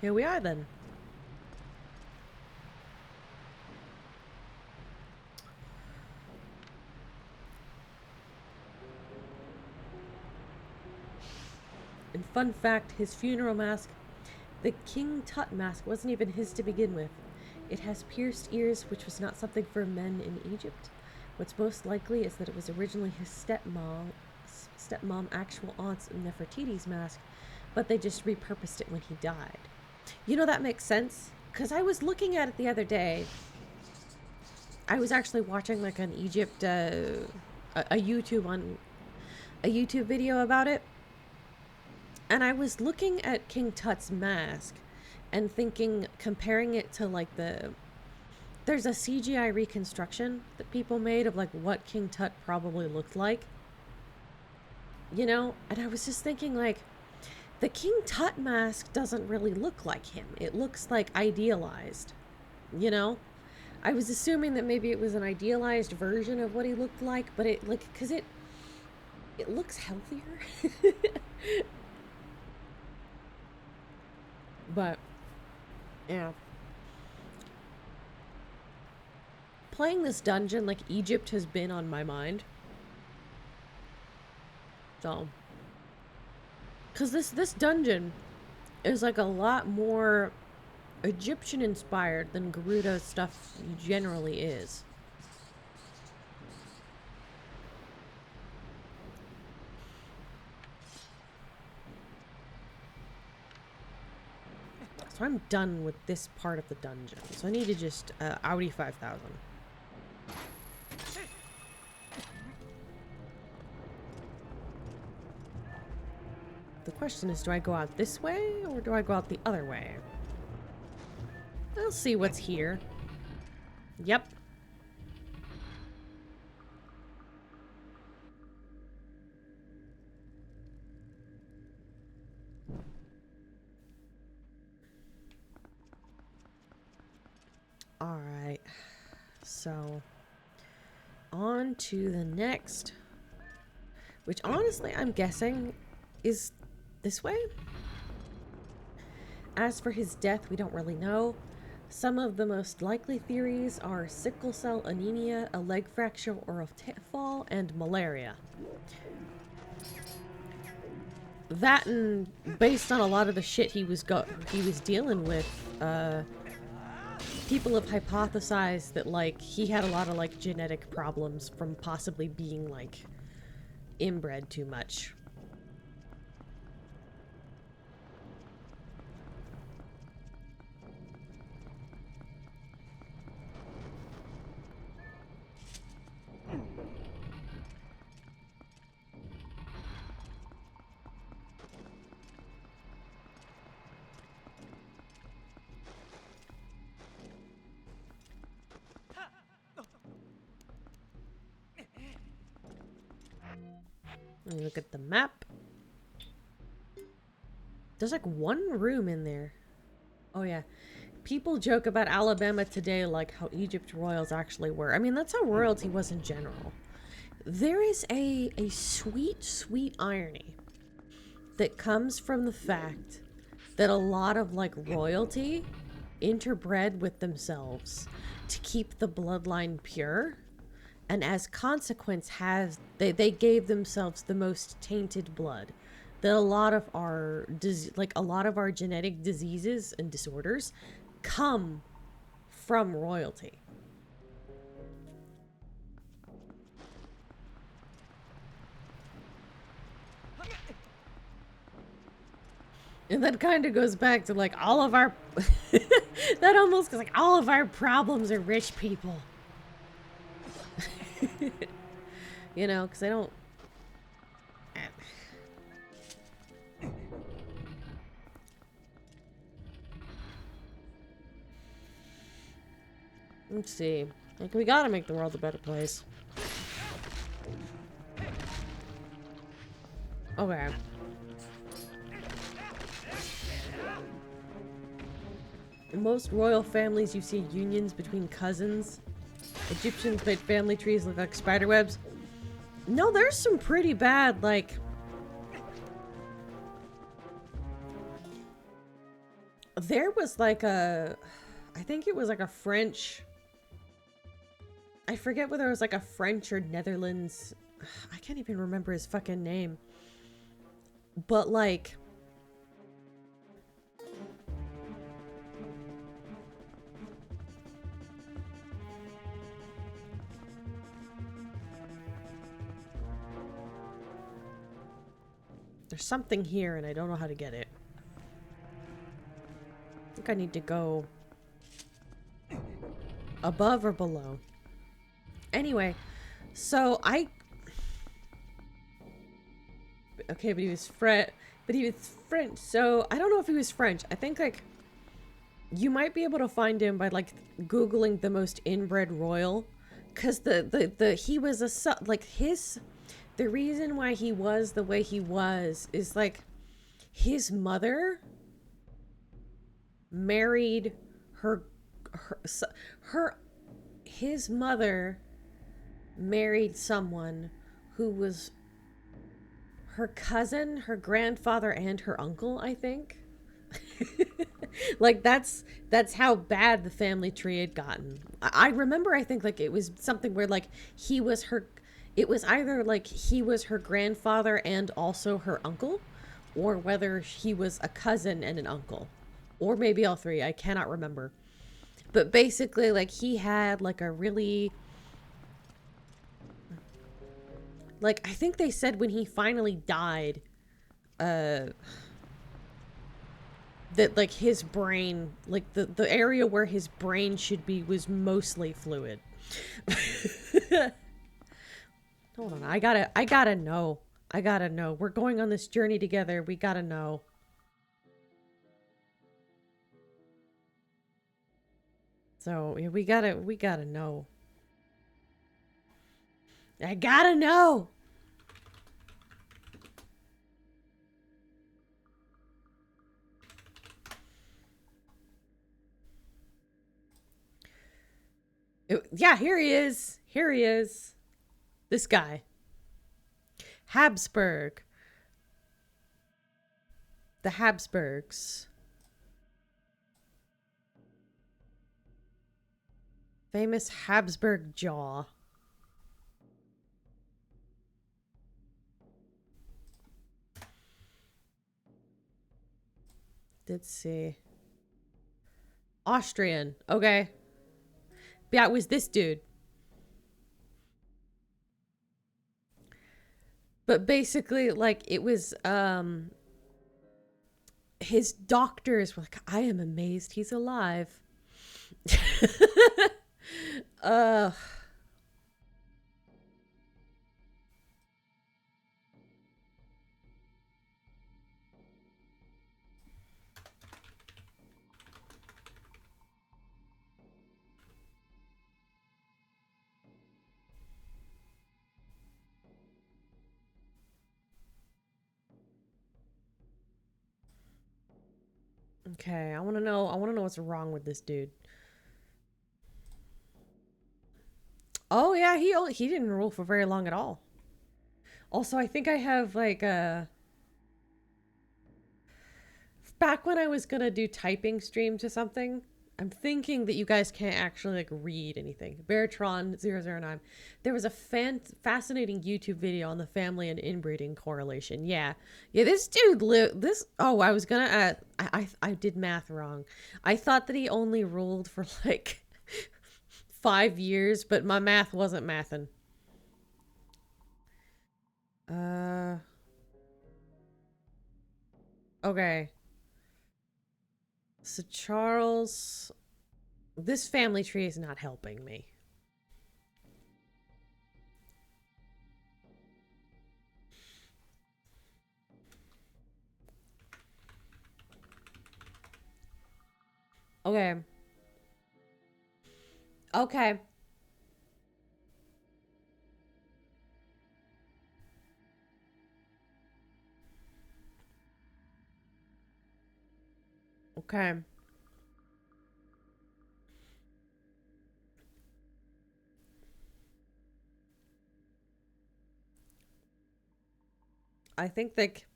Here we are then. And fun fact, his funeral mask, the King Tut mask, wasn't even his to begin with. It has pierced ears, which was not something for men in Egypt. What's most likely is that it was originally his stepmom, actual aunt's Nefertiti's mask, but they just repurposed it when he died. You know, that makes sense, because I was looking at it the other day. I was actually watching like an Egypt, a YouTube video about it. And I was looking at King Tut's mask and thinking, comparing it to like there's a CGI reconstruction that people made of like what King Tut probably looked like. You know, and I was just thinking like, the King Tut mask doesn't really look like him. It looks like idealized, you know? I was assuming that maybe it was an idealized version of what he looked like, but it like, cause it looks healthier. But, yeah. Playing this dungeon, like, Egypt has been on my mind. So. Because this dungeon is, like, a lot more Egyptian-inspired than Gerudo's stuff generally is. So I'm done with this part of the dungeon. So I need to just, Audi 5000. The question is, do I go out this way, or do I go out the other way? I'll see what's here. Yep. Alright. So, on to the next. Which, honestly, I'm guessing is this way? As for his death, we don't really know. Some of the most likely theories are sickle cell anemia, a leg fracture or a fall, and malaria. That, and based on a lot of the shit he was dealing with, people have hypothesized that, like, he had a lot of, like, genetic problems from possibly being, like, inbred too much. Look at the map. There's like one room in there. Oh yeah. People joke about Alabama today like how Egypt royals actually were. I mean, that's how royalty was in general. There is a sweet, sweet irony that comes from the fact that a lot of like royalty interbred with themselves to keep the bloodline pure. and as consequence has they gave themselves the most tainted blood. That a lot of our a lot of our genetic diseases and disorders come from royalty. And that kind of goes back to like all of our that almost goes like all of our problems are rich people. You know, because I don't. Let's see. Like, we gotta make the world a better place. Okay. In most royal families, you see unions between cousins. Egyptians made family trees look like spider webs. No, there's some pretty bad, like... There was like a... I think it was like a French... I forget whether it was like a French or Netherlands... I can't even remember his fucking name. But like... There's something here and I don't know how to get it. I think I need to go above or below. Anyway, so I... Okay, but he was French, so I don't know if he was French. I think, like, you might be able to find him by, like, Googling the most inbred royal. Because he was a... Like, the reason why he was the way he was is, like, his mother married his mother married someone who was her cousin, her grandfather, and her uncle, I think. Like, that's how bad the family tree had gotten. I remember, I think, like, it was something where, like, it was either, like, he was her grandfather and also her uncle, or whether he was a cousin and an uncle. Or maybe all three, I cannot remember. But basically, like, he had, like, a really... Like, I think they said when he finally died, that, like, his brain, like, the area where his brain should be was mostly fluid. Hold on, I gotta know. I gotta know. We're going on this journey together. We gotta know. So, yeah, we gotta know. I gotta know! Yeah, here he is. Here he is. This guy. Habsburg. The Habsburgs. Famous Habsburg jaw. Let's see. Austrian. Okay. Yeah, it was this dude. But basically, like, it was, his doctors were like, I am amazed he's alive. Okay, I want to know what's wrong with this dude. Oh yeah, he didn't rule for very long at all. Also, I think I have like back when I was gonna do typing streams or something, I'm thinking that you guys can't actually like read anything. Beartron009. There was a fascinating YouTube video on the family and inbreeding correlation. Yeah. Yeah, this dude oh, I was gonna I did math wrong. I thought that he only ruled for like 5 years, but my math wasn't mathin'. Okay. So Charles, this family tree is not helping me. Okay. Okay. Okay. I think like,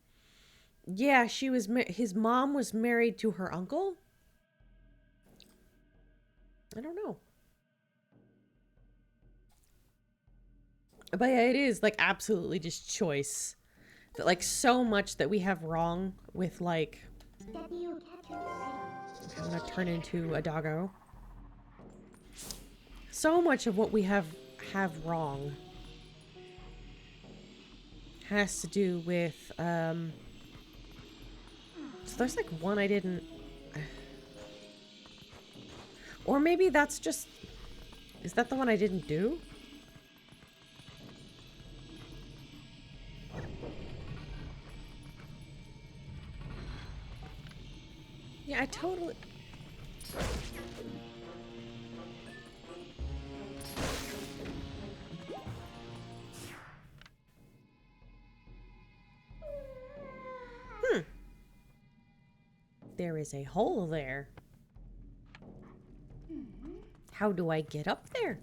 yeah, she was, his mom was married to her uncle. I don't know. But yeah, it is like absolutely just choice. That like so much that we have wrong with like, I'm gonna turn into a doggo. So much of what we have wrong has to do with, so there's like one I didn't, or maybe that's just, is that the one I didn't do? Yeah, I totally... There is a hole there. How do I get up there?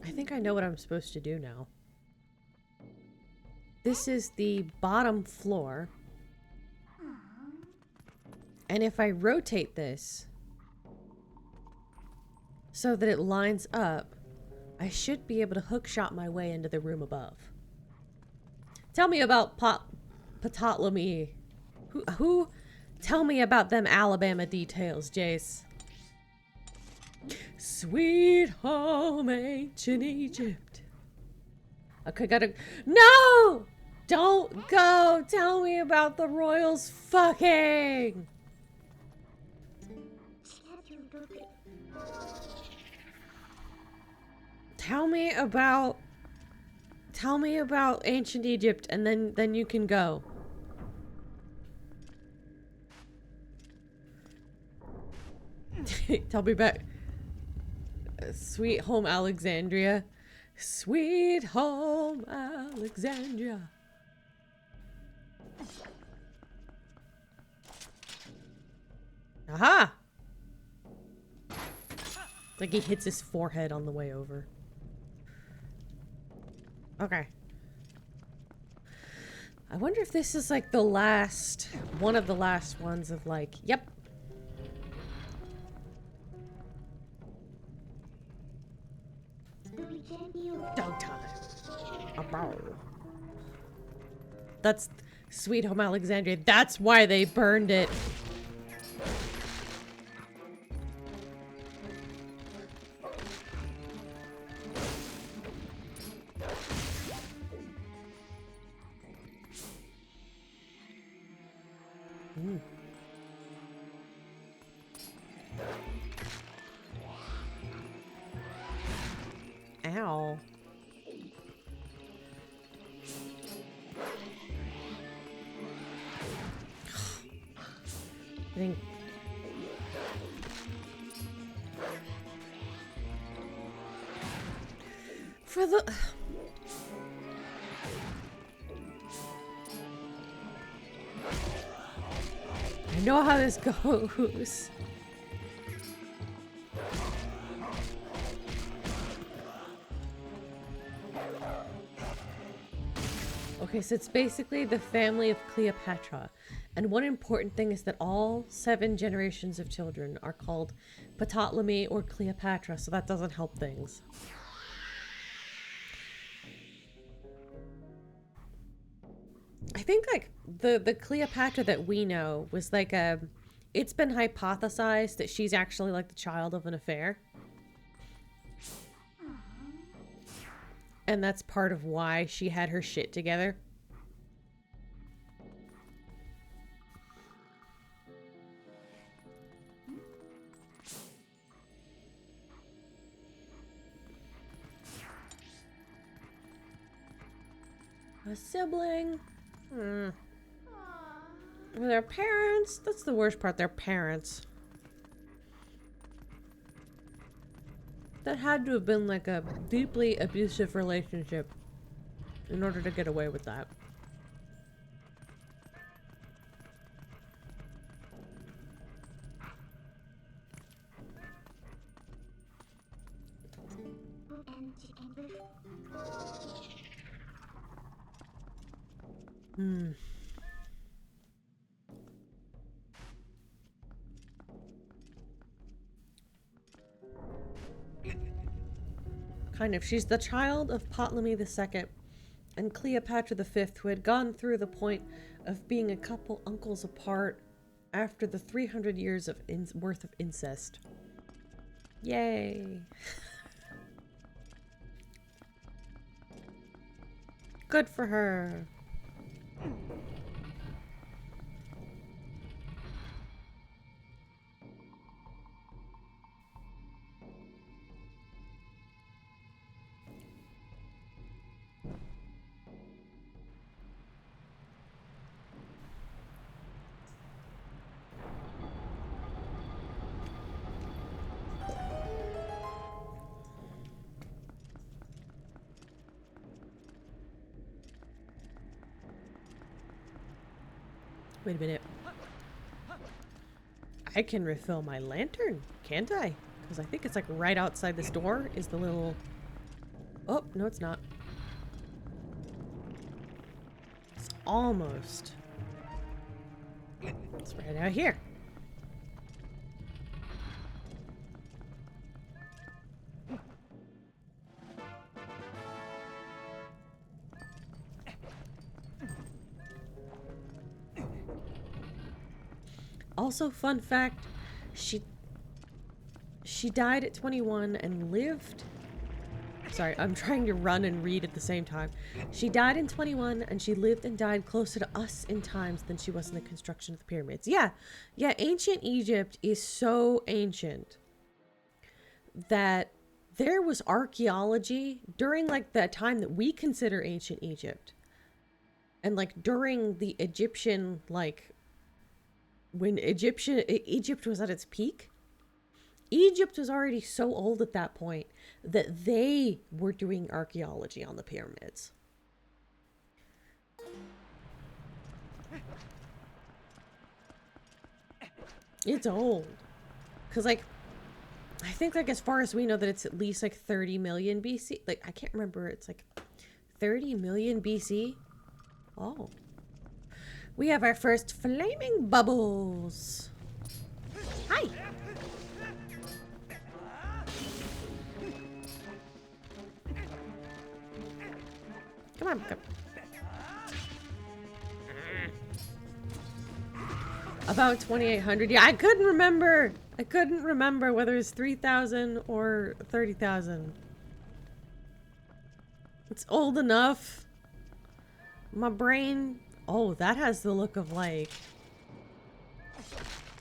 I think I know what I'm supposed to do now. This is the bottom floor. And if I rotate this so that it lines up, I should be able to hookshot my way into the room above. Tell me about Ptolemy. Who? Tell me about them Alabama details, Jace. Sweet home, ancient Egypt. Okay, gotta... No! Don't go! Tell me about the royals fucking! Tell me about ancient Egypt, and then you can go. Tell me about Sweet Home Alexandria. Sweet Home Alexandria. Aha! Like he hits his forehead on the way over. Okay. I wonder if this is like the last, one of the last ones of like, yep. Dog time. That's Sweet Home Alexandria. That's why they burned it. Ow. I think... For the... I know how this goes. Okay, so it's basically the family of Cleopatra. And one important thing is that all 7 generations of children are called Ptolemy or Cleopatra, so that doesn't help things. I think like the Cleopatra that we know was like it's been hypothesized that she's actually like the child of an affair. And that's part of why she had her shit together. A sibling. Were their parents? That's the worst part, their parents. That had to have been like a deeply abusive relationship in order to get away with that. Kind of. She's the child of Ptolemy II and Cleopatra V, who had gone through the point of being a couple uncles apart after the 300 years of worth of incest. Yay. Good for her. Wait a minute. I can refill my lantern, can't I? Because I think it's like right outside this door is the little... Oh, no it's not. It's almost. It's right out here. Also, fun fact, she died at 21 and lived... Sorry, I'm trying to run and read at the same time. She died in 21 and she lived and died closer to us in times than she was in the construction of the pyramids. Yeah, ancient Egypt is so ancient that there was archaeology during like the time that we consider ancient Egypt. And like during the Egyptian, like when Egypt was at its peak, Egypt was already so old at that point that they were doing archaeology on the pyramids. It's old. Because, like, I think, like, as far as we know that it's at least, like, 30 million BC. Like, I can't remember. It's, like, 30 million BC. Oh. We have our first flaming bubbles. Hi. Come on, come. About 2,800. Yeah, I couldn't remember. I couldn't remember whether it's 3,000 or 30,000. It's old enough. My brain... Oh, that has the look of like...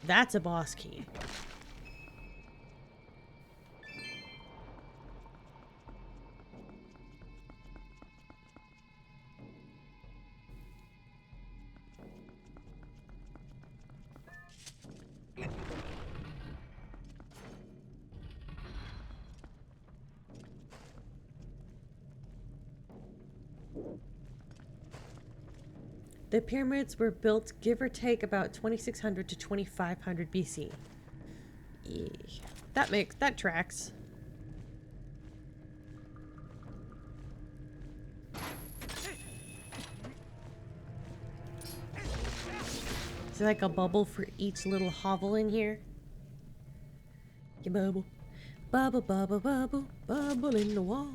That's a boss key. The pyramids were built, give or take, about 2600 to 2500 BC. Yeah, that tracks. Is there like a bubble for each little hovel in here? Yeah, bubble. Bubble, bubble, bubble, bubble in the wall.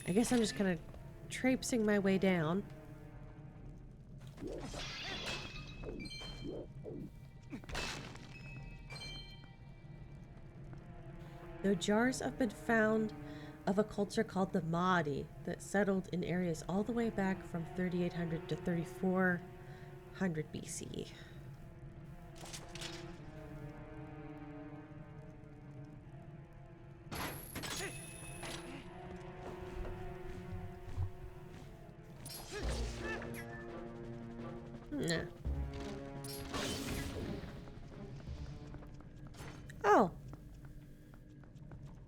I guess I'm just kind of traipsing my way down. Though jars have been found of a culture called the Mahdi that settled in areas all the way back from 3800 to 3400 BC. Nah. Oh.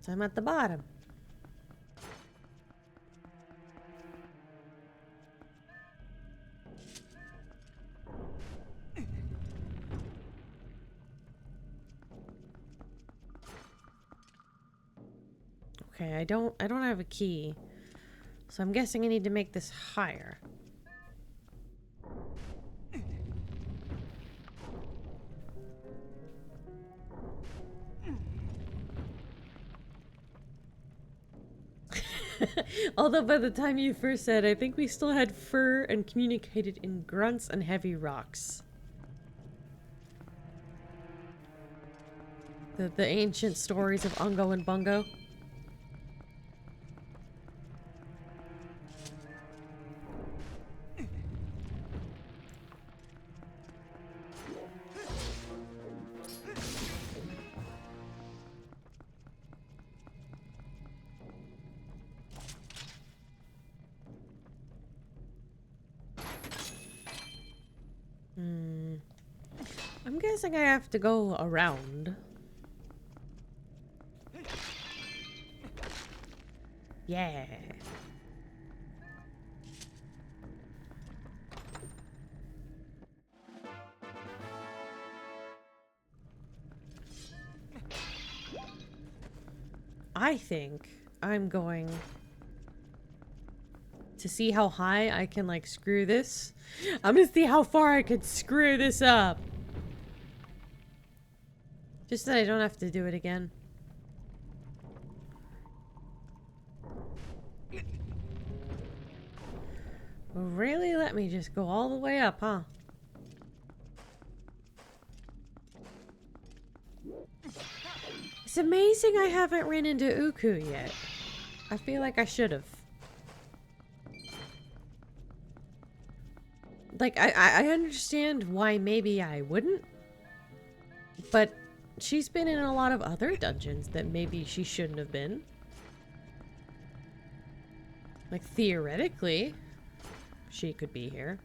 So I'm at the bottom. Okay, I don't have a key. So I'm guessing I need to make this higher. Although by the time you first said, I think we still had fur and communicated in grunts and heavy rocks. The ancient stories of Ungo and Bungo. I'm guessing I have to go around. Yeah. I think I'm going to see how high I can like screw this. I'm gonna see how far I could screw this up. Just so I don't have to do it again. Really? Let me just go all the way up, huh? It's amazing I haven't ran into Uku yet. I feel like I should have. Like, I understand why maybe I wouldn't. But she's been in a lot of other dungeons that maybe she shouldn't have been. Like, theoretically, she could be here.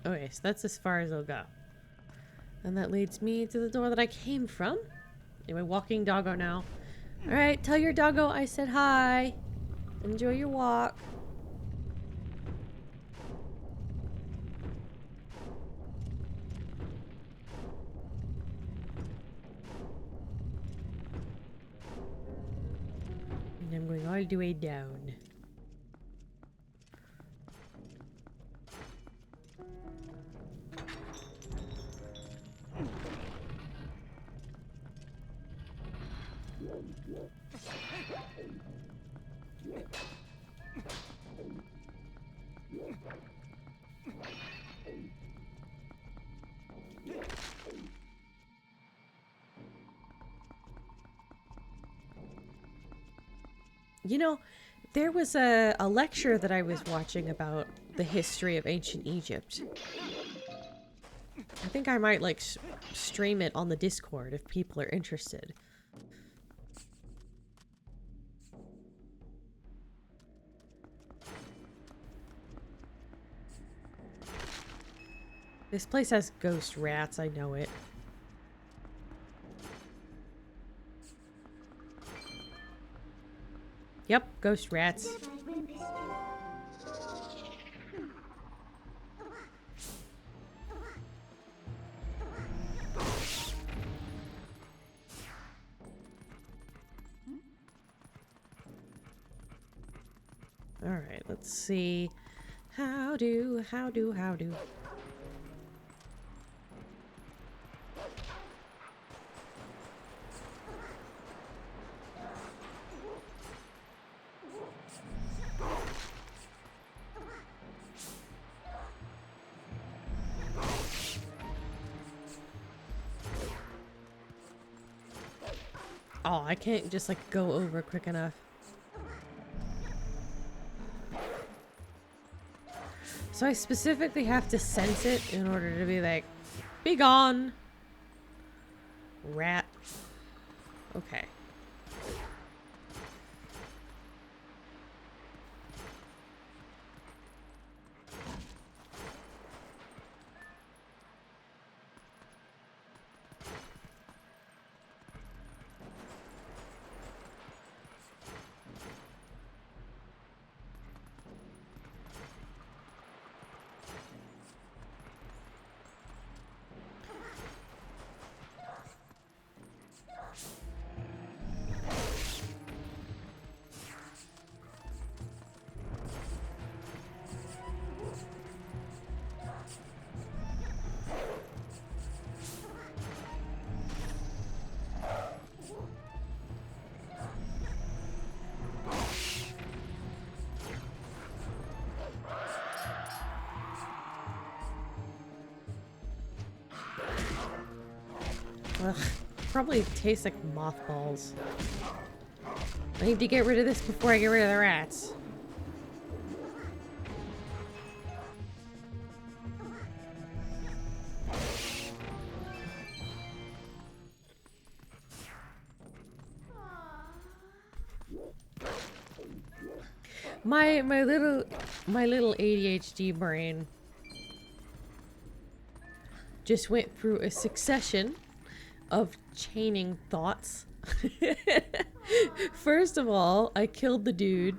Okay, so that's as far as I'll go. And that leads me to the door that I came from. Anyway, walking doggo now. Alright, tell your doggo I said hi. Enjoy your walk. And I'm going all the way down. You know, there was a lecture that I was watching about the history of ancient Egypt. I think I might, like, stream it on the Discord if people are interested. This place has ghost rats, I know it. Yep, ghost rats. Alright, let's see. How do. Oh, I can't just like go over quick enough. So I specifically have to sense it in order to be like, be gone, rat. Okay. Ugh, probably tastes like mothballs. I need to get rid of this before I get rid of the rats. My little ADHD brain just went through a succession of chaining thoughts. First of all, I killed the dude.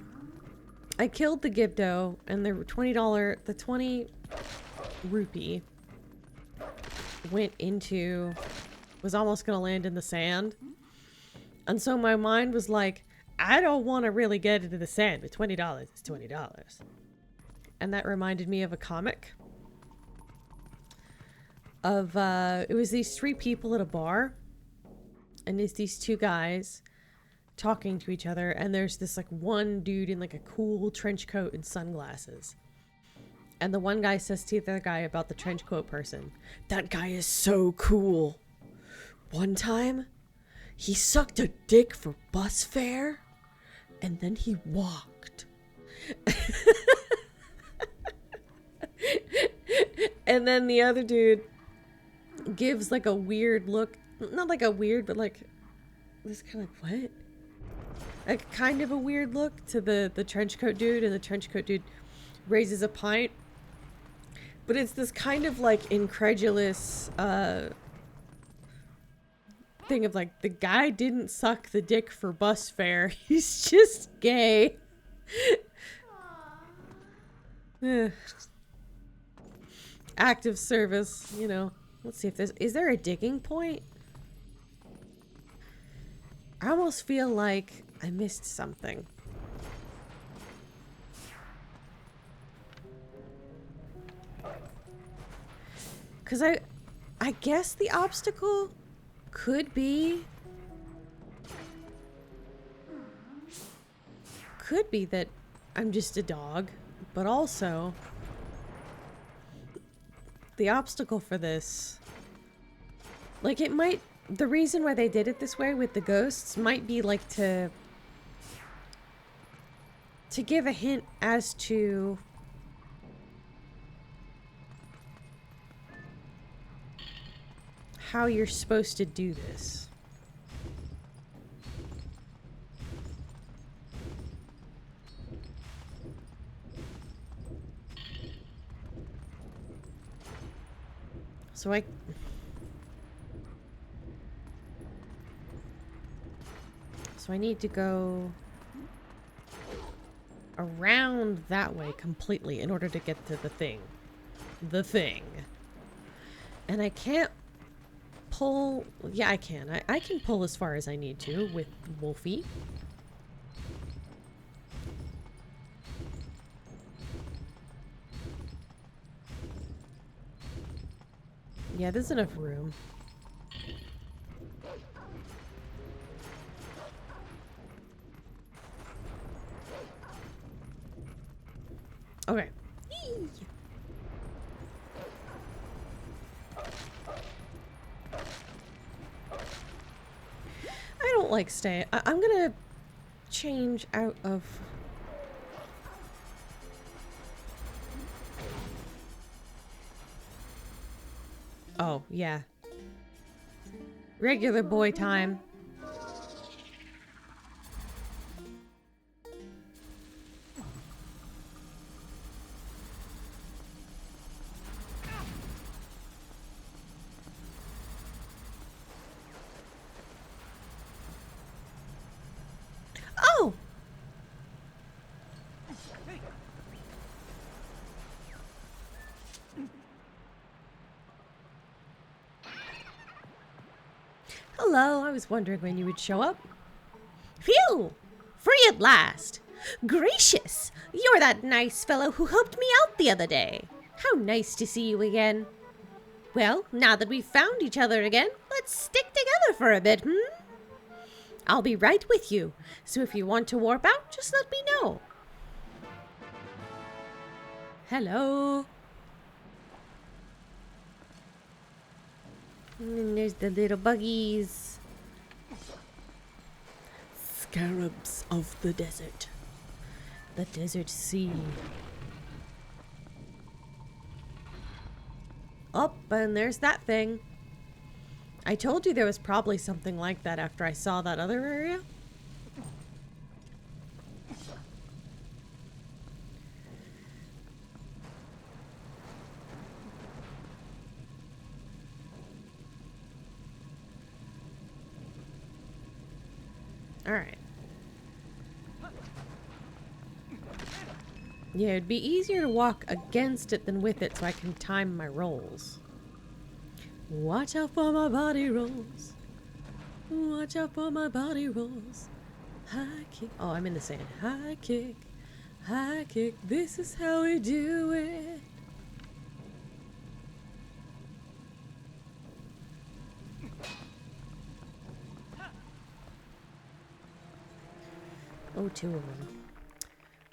I killed the Gibdo, and the the 20 rupee was almost gonna land in the sand. And so my mind was like, I don't want to really get into the sand, but $20 is $20. And that reminded me of a comic of, it was these three people at a bar, and it's these two guys talking to each other, and there's this like one dude in like a cool trench coat and sunglasses. And the one guy says to the other guy about the trench coat person, "That guy is so cool. One time, he sucked a dick for bus fare, and then he walked." And then the other dude gives like a weird look. Not like a weird, but like this kind of like, what? Like kind of a weird look to the trench coat dude, and the trench coat dude raises a pint. But it's this kind of like incredulous thing of like, the guy didn't suck the dick for bus fare. He's just gay. Active service, you know. Let's see if is there a digging point? I almost feel like I missed something. Cause I guess the obstacle could be that I'm just a dog, but also the obstacle for this, like, it might, the reason why they did it this way with the ghosts might be like to give a hint as to how you're supposed to do this. So I need to go around that way completely in order to get to the thing. The thing. And I can't pull... Yeah, I can. I can pull as far as I need to with Wolfie. Yeah, there's enough room. Okay. Yee. I don't like staying. I'm gonna change out of... Oh, yeah. Regular boy time. Oh! Hello, I was wondering when you would show up. Phew! Free at last! Gracious! You're that nice fellow who helped me out the other day. How nice to see you again. Well, now that we've found each other again, let's stick together for a bit, I'll be right with you, so if you want to warp out, just let me know. Hello. And there's the little buggies. Scarabs of the desert. The desert sea. Oh, and there's that thing. I told you there was probably something like that after I saw that other area. All right. Yeah, it'd be easier to walk against it than with it so I can time my rolls. Watch out for my body rolls. Watch out for my body rolls. High kick. Oh, I'm in the sand. High kick. High kick. This is how we do it. Oh, two of them.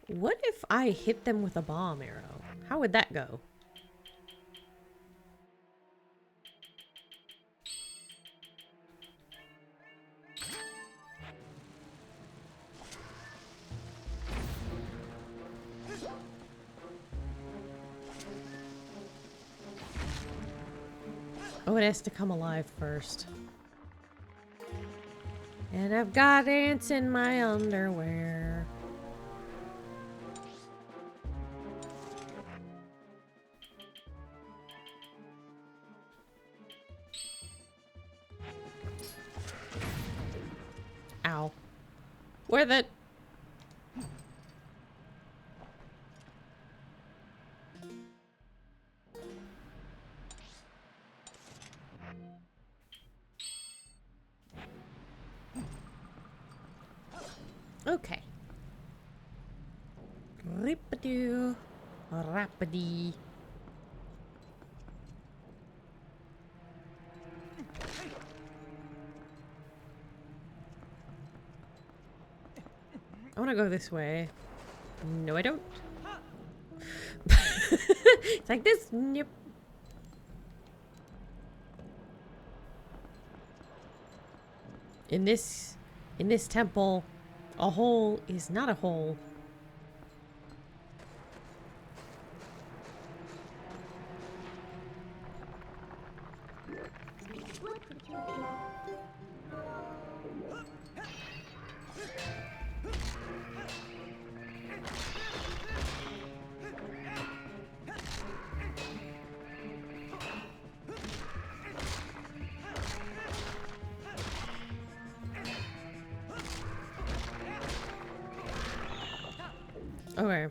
What if I hit them with a bomb arrow? How would that go? Oh, it has to come alive first. And I've got ants in my underwear. Ow. Where the... Okay. Rip-a-doo. Rap-a-dee. I want to go this way. No, I don't. It's like this. Nope. In this temple, a hole is not a hole. Okay.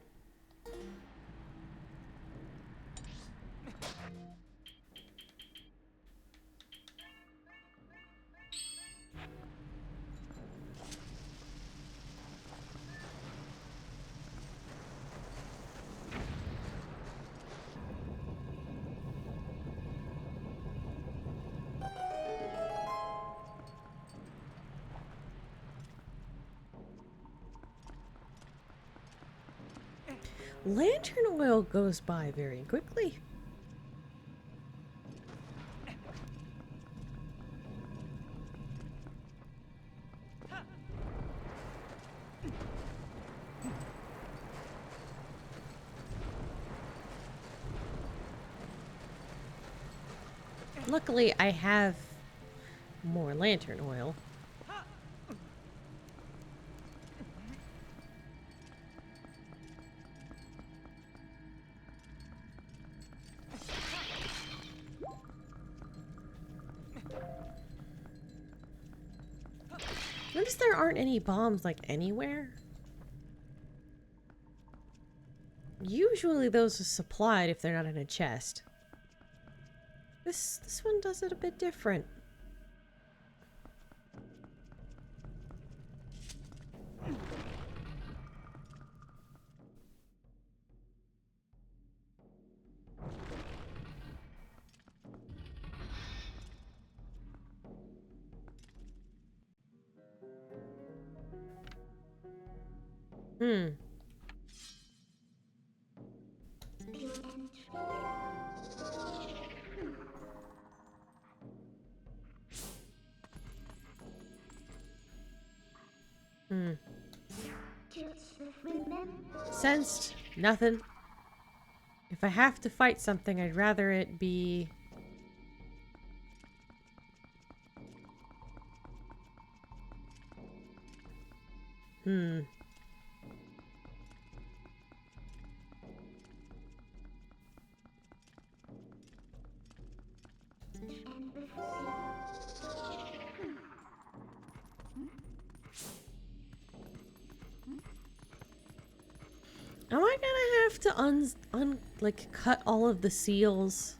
Lantern oil goes by very quickly. Luckily, I have more lantern oil. Notice there aren't any bombs like anywhere. Usually those are supplied if they're not in a chest. This one does it a bit different. Hmm. Hmm. Sensed. Nothing. If I have to fight something, I'd rather it be... Hmm. Am I gonna have to like cut all of the seals?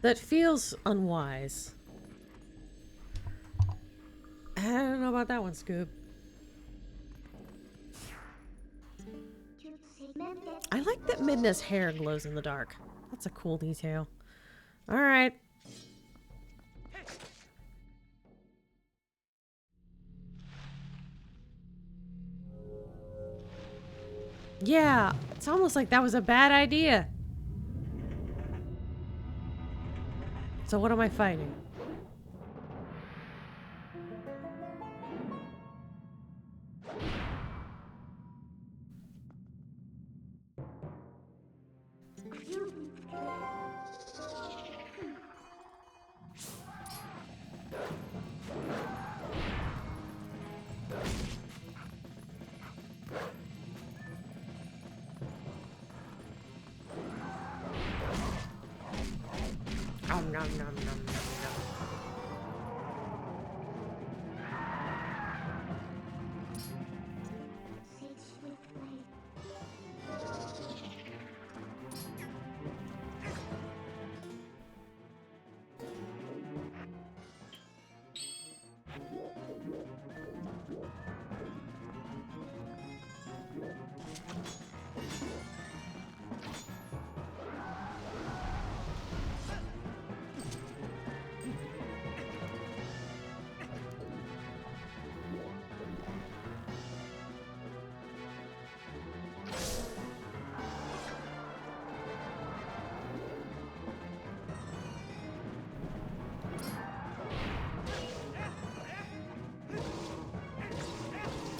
That feels unwise. I don't know about that one, Scoob. I like that Midna's hair glows in the dark. That's a cool detail. Alright. Yeah, it's almost like that was a bad idea. So what am I fighting? Nom, nom, nom, nom, nom, nom.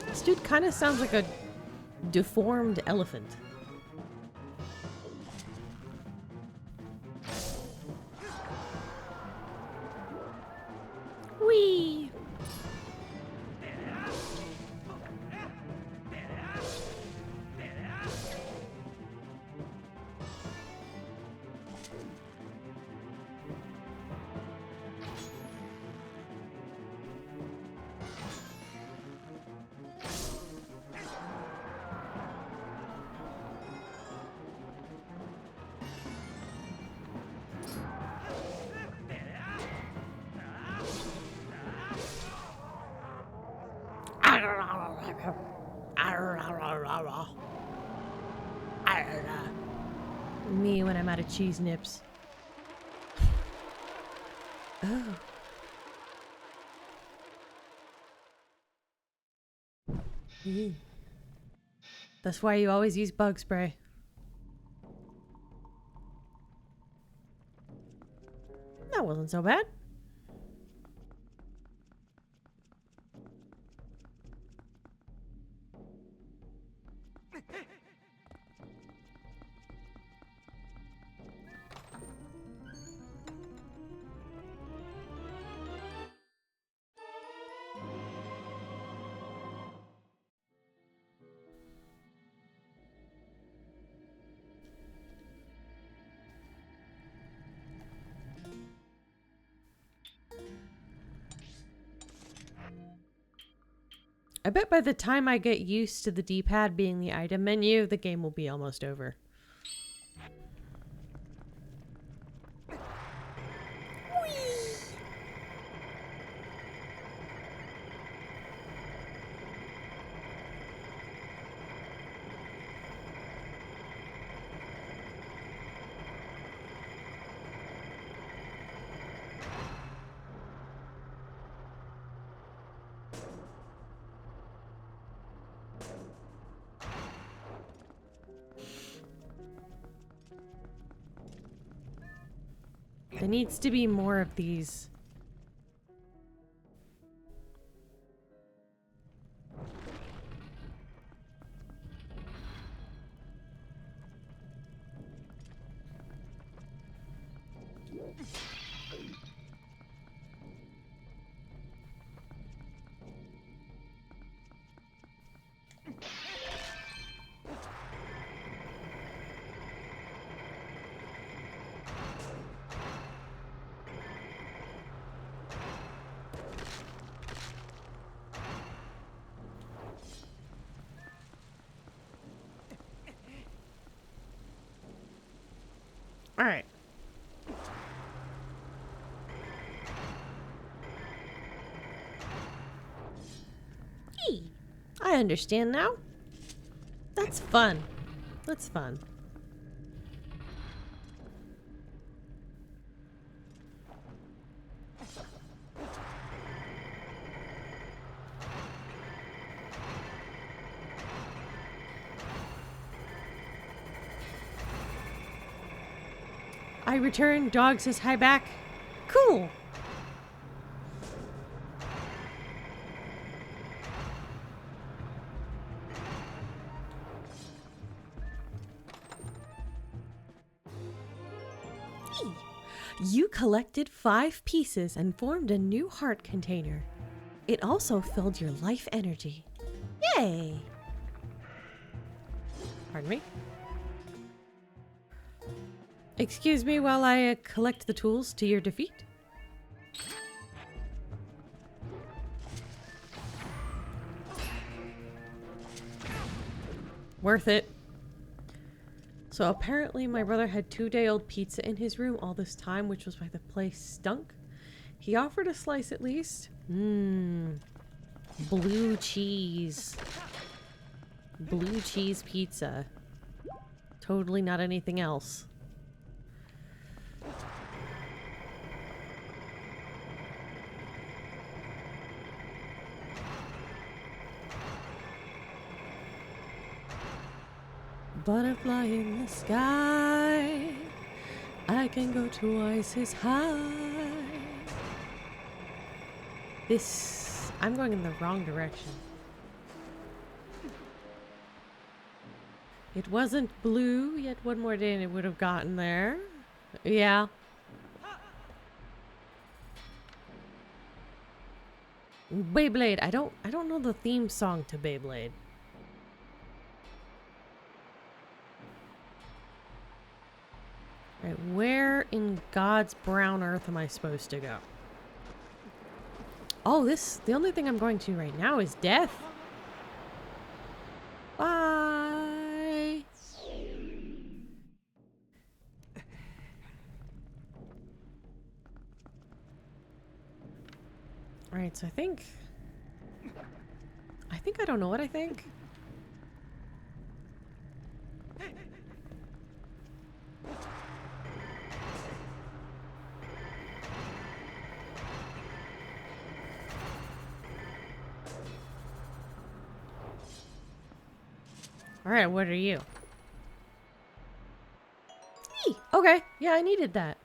This dude kind of sounds like a deformed elephant. Whee! Me when I'm out of cheese nips. Oh. That's why you always use bug spray. That wasn't so bad. I bet by the time I get used to the D-pad being the item menu, the game will be almost over. There needs to be more of these. All right. I understand now. That's fun. That's fun. I return. Dog says hi back. Cool. You collected 5 pieces and formed a new heart container. It also filled your life energy. Yay! Pardon me? Excuse me while I collect the tools to your defeat. Worth it. So apparently my brother had 2-day-old pizza in his room all this time, which was why the place stunk. He offered a slice at least. Mmm. Blue cheese. Blue cheese pizza. Totally not anything else. Butterfly in the sky, I can go twice as high. I'm going in the wrong direction. It wasn't blue, yet one more day and it would have gotten there. Yeah. Beyblade, I don't know the theme song to Beyblade. Right, where in God's brown earth am I supposed to go? Oh, the only thing I'm going to right now is death. Bye. Alright, so I think I don't know what I think. Alright, what are you? Hey, okay. Yeah, I needed that.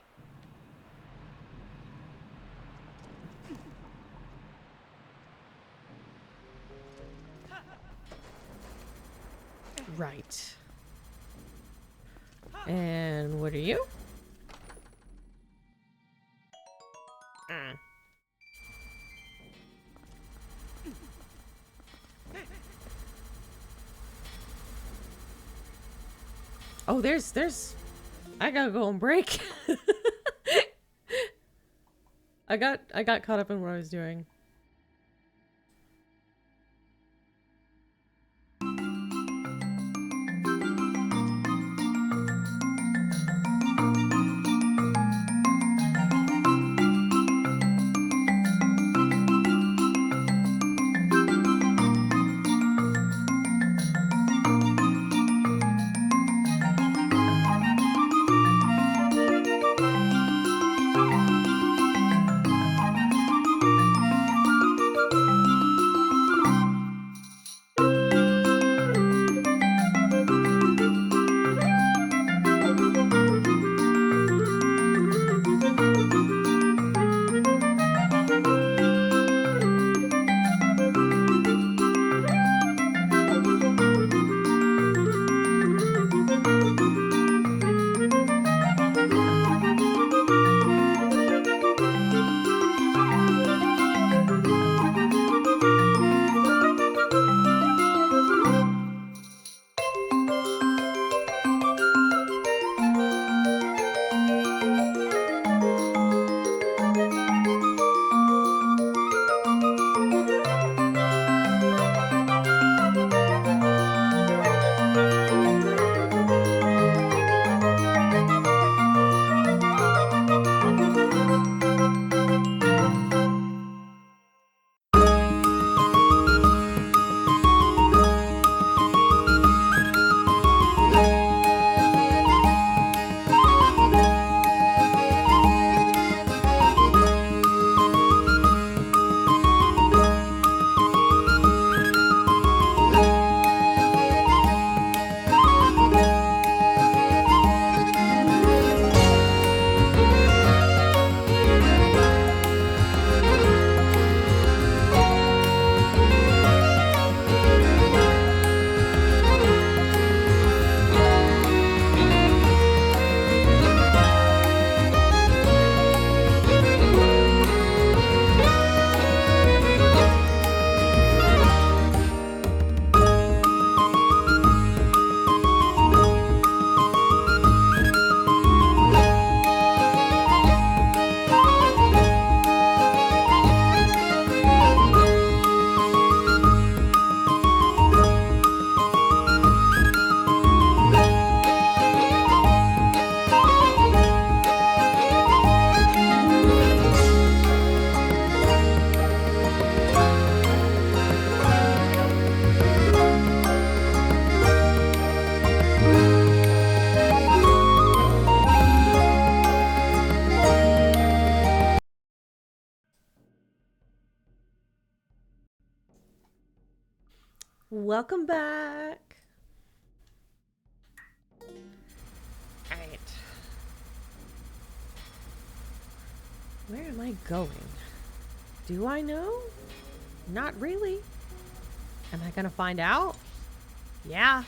Right. And what are you? Oh, there's I gotta go and break. I got caught up in what I was doing. Welcome back. Alright. Where am I going? Do I know? Not really. Am I gonna find out? Yeah.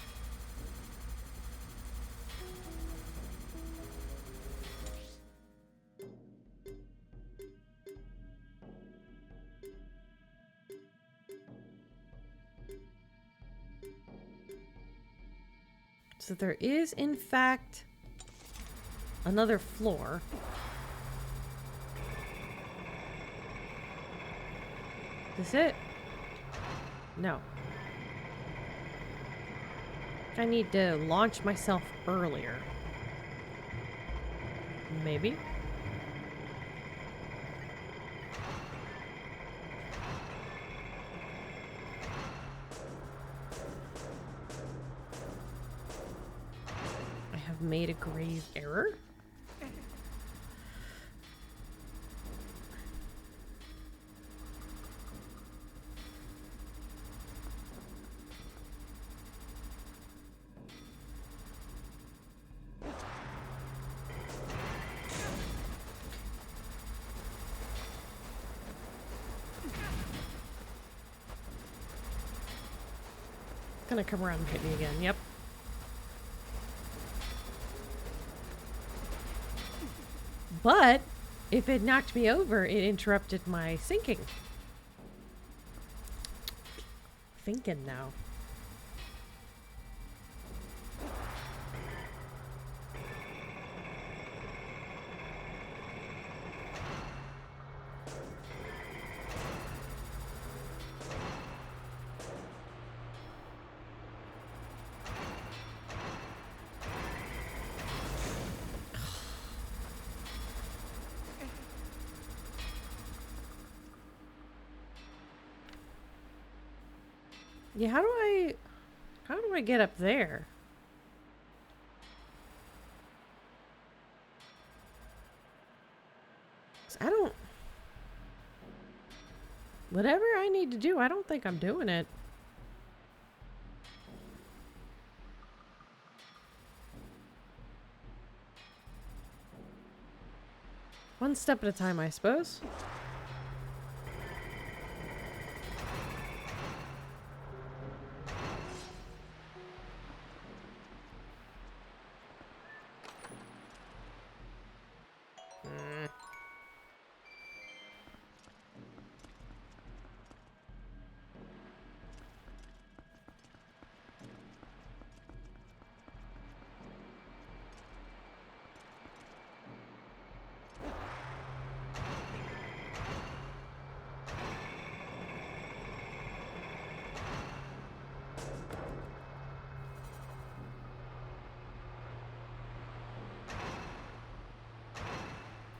So there is, in fact, another floor. Is this it? No. I need to launch myself earlier. Maybe? made a grave error. Gonna come around and hit me again. Yep. But if it knocked me over, it interrupted my sinking. Thinking now. Yeah, how do I get up there? 'Cause I don't, whatever I need to do, I don't think I'm doing it. One step at a time, I suppose.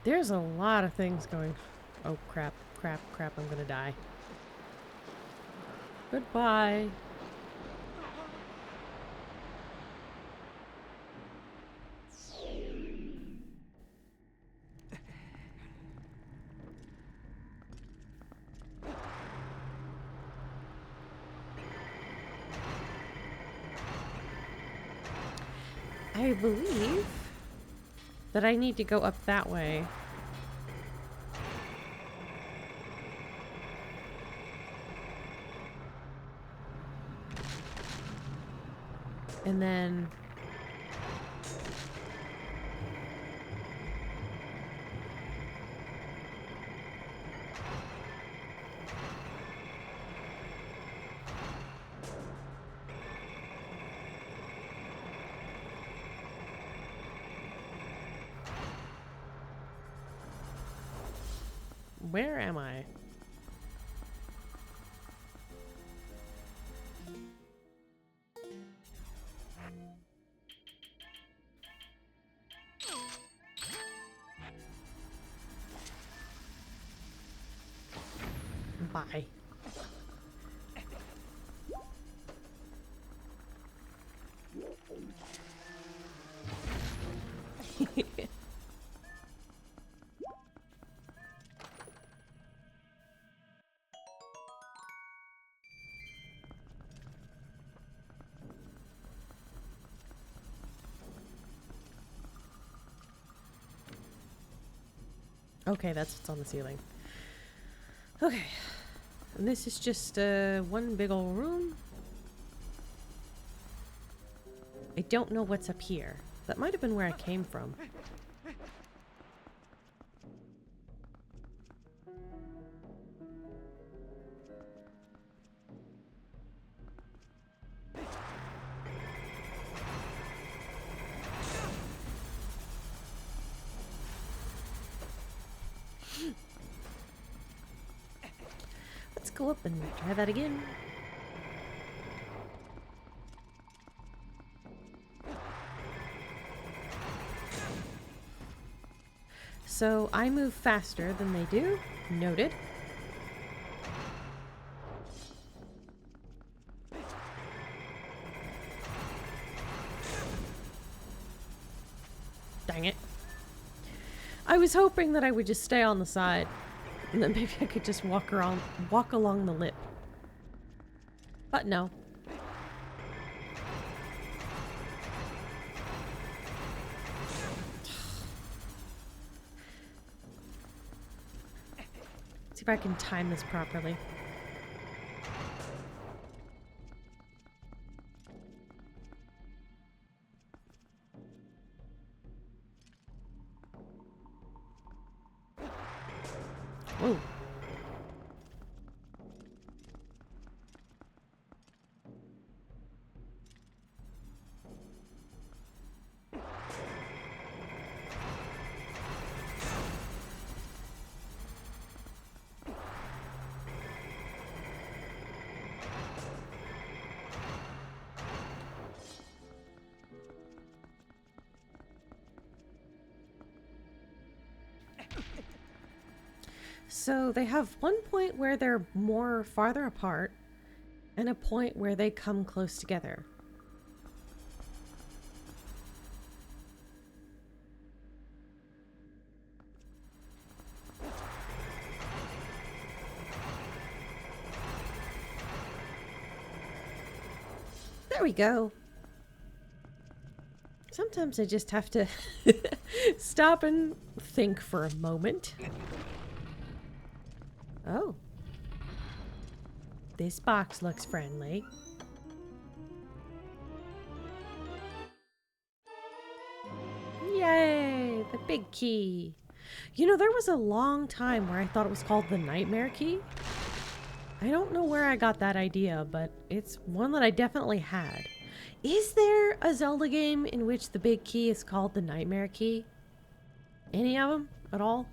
There's a lot of things going. Oh, crap, crap, crap, I'm gonna die. Goodbye. I believe that I need to go up that way. And then where am I? Bye. Okay, that's what's on the ceiling. Okay. And this is just one big old room. I don't know what's up here. That might have been where I came from. Let's go up and try that again. So I move faster than they do. Noted. Dang it. I was hoping that I would just stay on the side. And then maybe I could just walk along the lip. But no. See if I can time this properly. Whoa. So they have one point where they're more farther apart and a point where they come close together. There we go. Sometimes I just have to stop and think for a moment. Oh. This box looks friendly. Yay! The big key. You know, there was a long time where I thought it was called the Nightmare Key. I don't know where I got that idea, but it's one that I definitely had. Is there a Zelda game in which the big key is called the Nightmare Key? Any of them at all?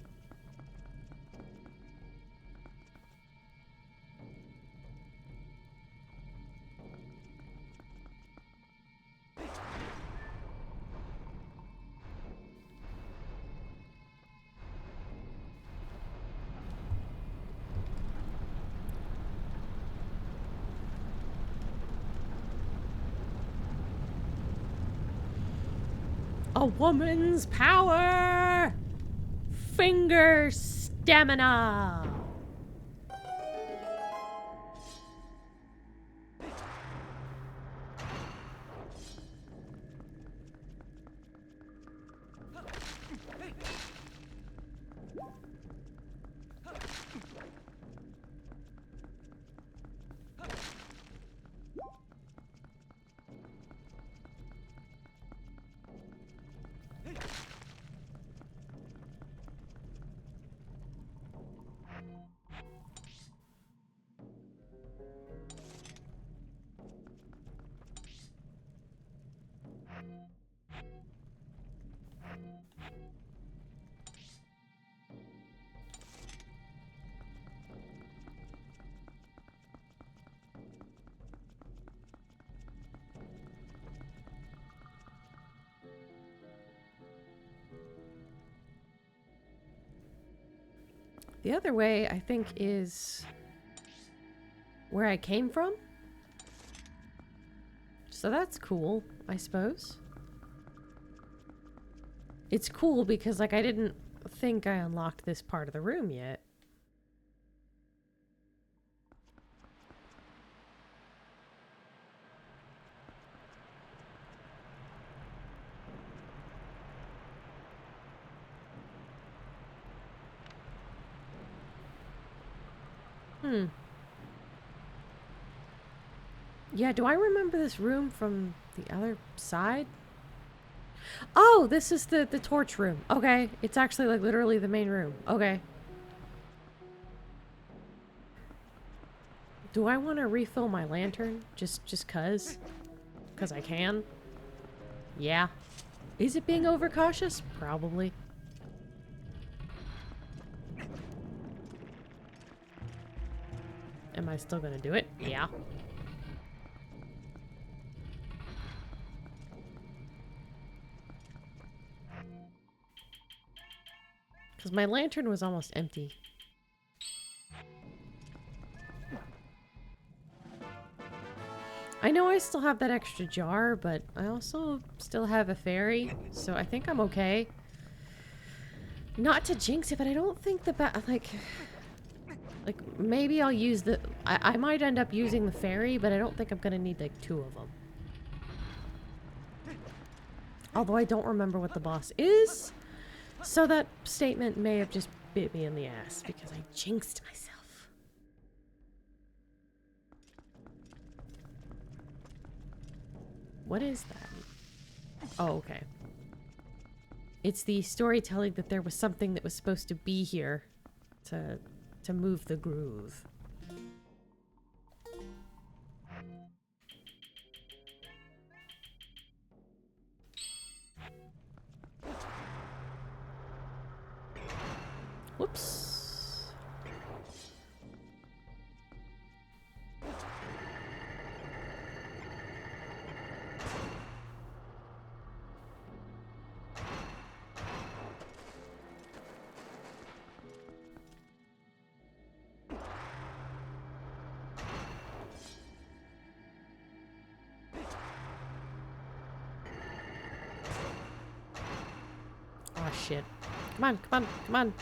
A woman's power! Finger stamina! The other way, I think, is where I came from. So that's cool, I suppose. It's cool because, like, I didn't think I unlocked this part of the room yet. Yeah, do I remember this room from the other side? Oh, this is the torch room. Okay, it's actually like literally the main room. Okay. Do I want to refill my lantern? Just cuz? Cuz I can? Yeah. Is it being overcautious? Probably. Am I still gonna do it? Yeah. Because my lantern was almost empty. I know I still have that extra jar, but I also still have a fairy, so I think I'm okay. Not to jinx it, but I don't think the like maybe I'll use the I might end up using the fairy, but I don't think I'm gonna need like 2 of them. Although I don't remember what the boss is, so that statement may have just bit me in the ass because I jinxed myself. What is that? Oh, okay. It's the storytelling that there was something that was supposed to be here to move the groove. Whoops. Oh shit. Come on, come on, come on.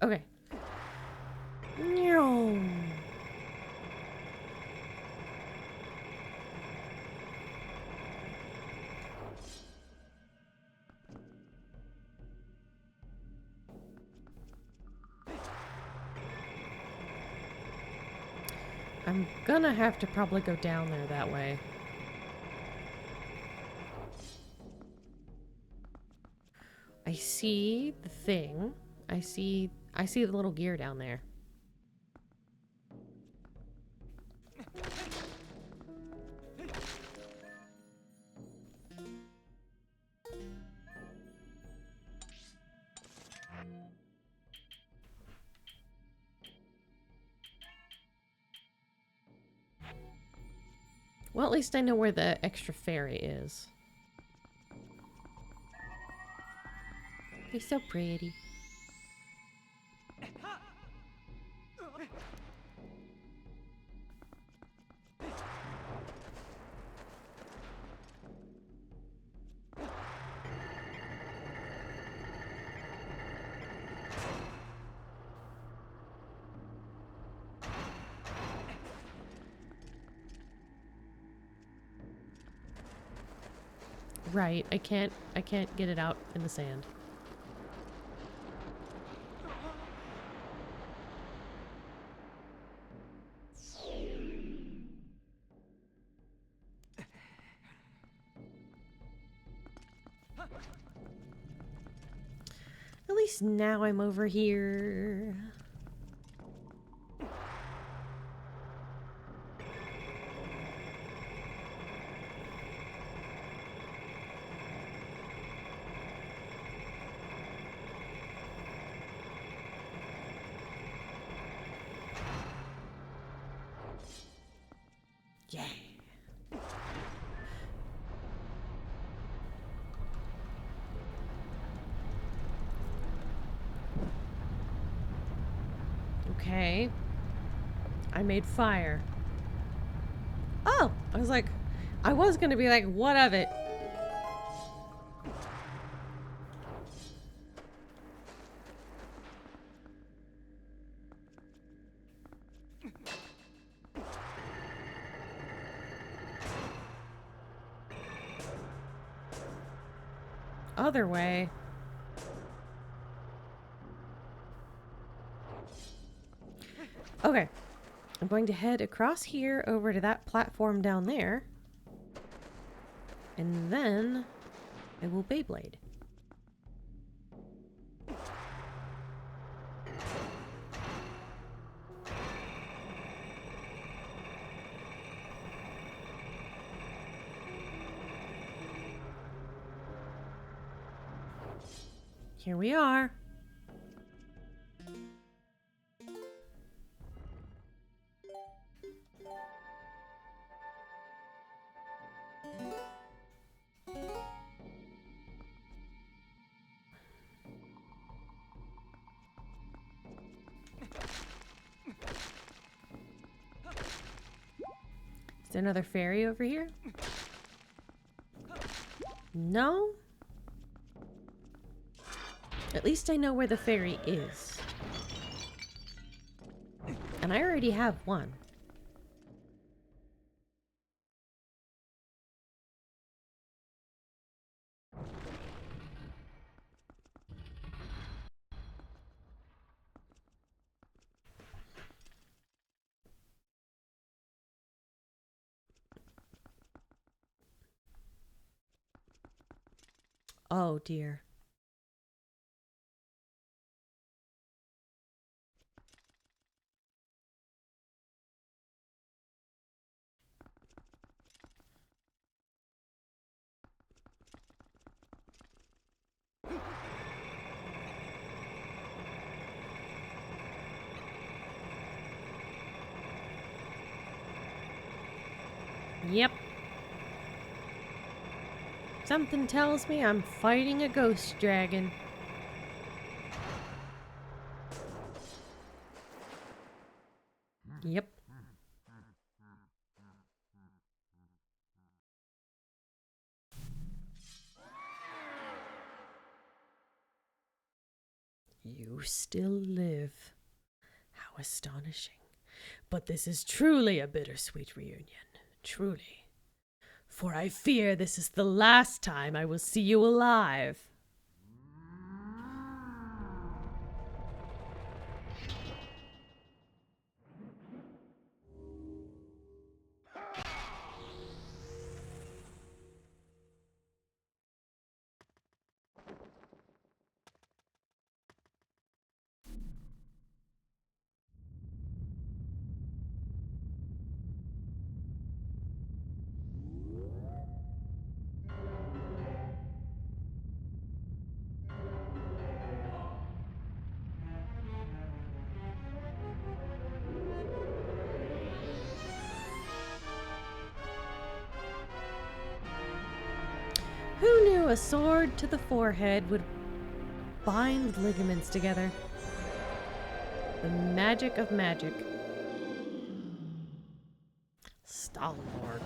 Okay. No. I'm gonna have to probably go down there that way. I see the thing. I see the little gear down there. Well, at least I know where the extra fairy is. He's so pretty. Right, I can't get it out in the sand. At least now I'm over here. Yeah. Okay. I made fire. Oh! I was like, I was gonna be like, what of it? Other way. Okay. I'm going to head across here over to that platform down there. And then I will Beyblade. Here we are. there another fairy over here? No? At least I know where the fairy is. And I already have one. Oh dear. Yep. Something tells me I'm fighting a ghost dragon. Yep. You still live. How astonishing. But this is truly a bittersweet reunion. Truly. For I fear this is the last time I will see you alive. Who knew a sword to the forehead would bind ligaments together? The magic of magic. Stalwart.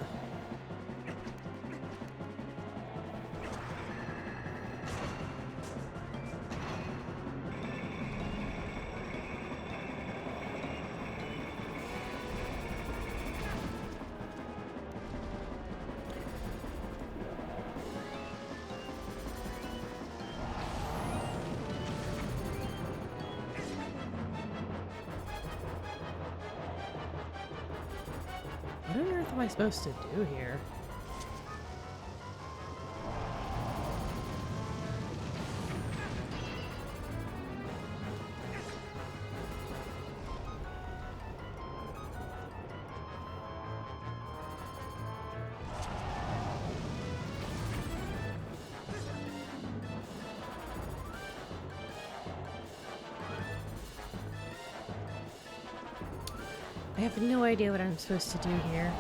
What on earth am I supposed to do here? I have no idea what I'm supposed to do here.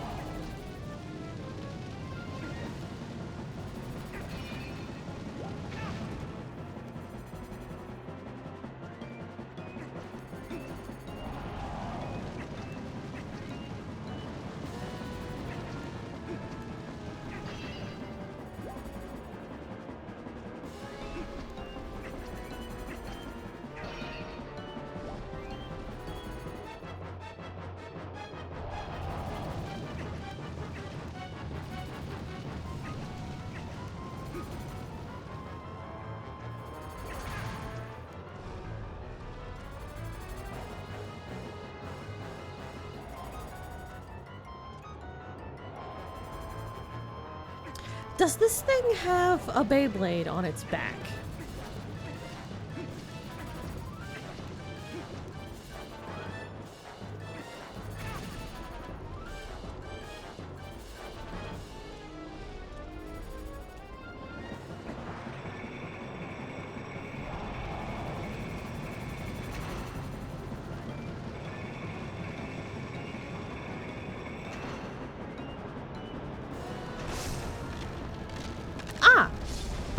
Does this thing have a Beyblade on its back?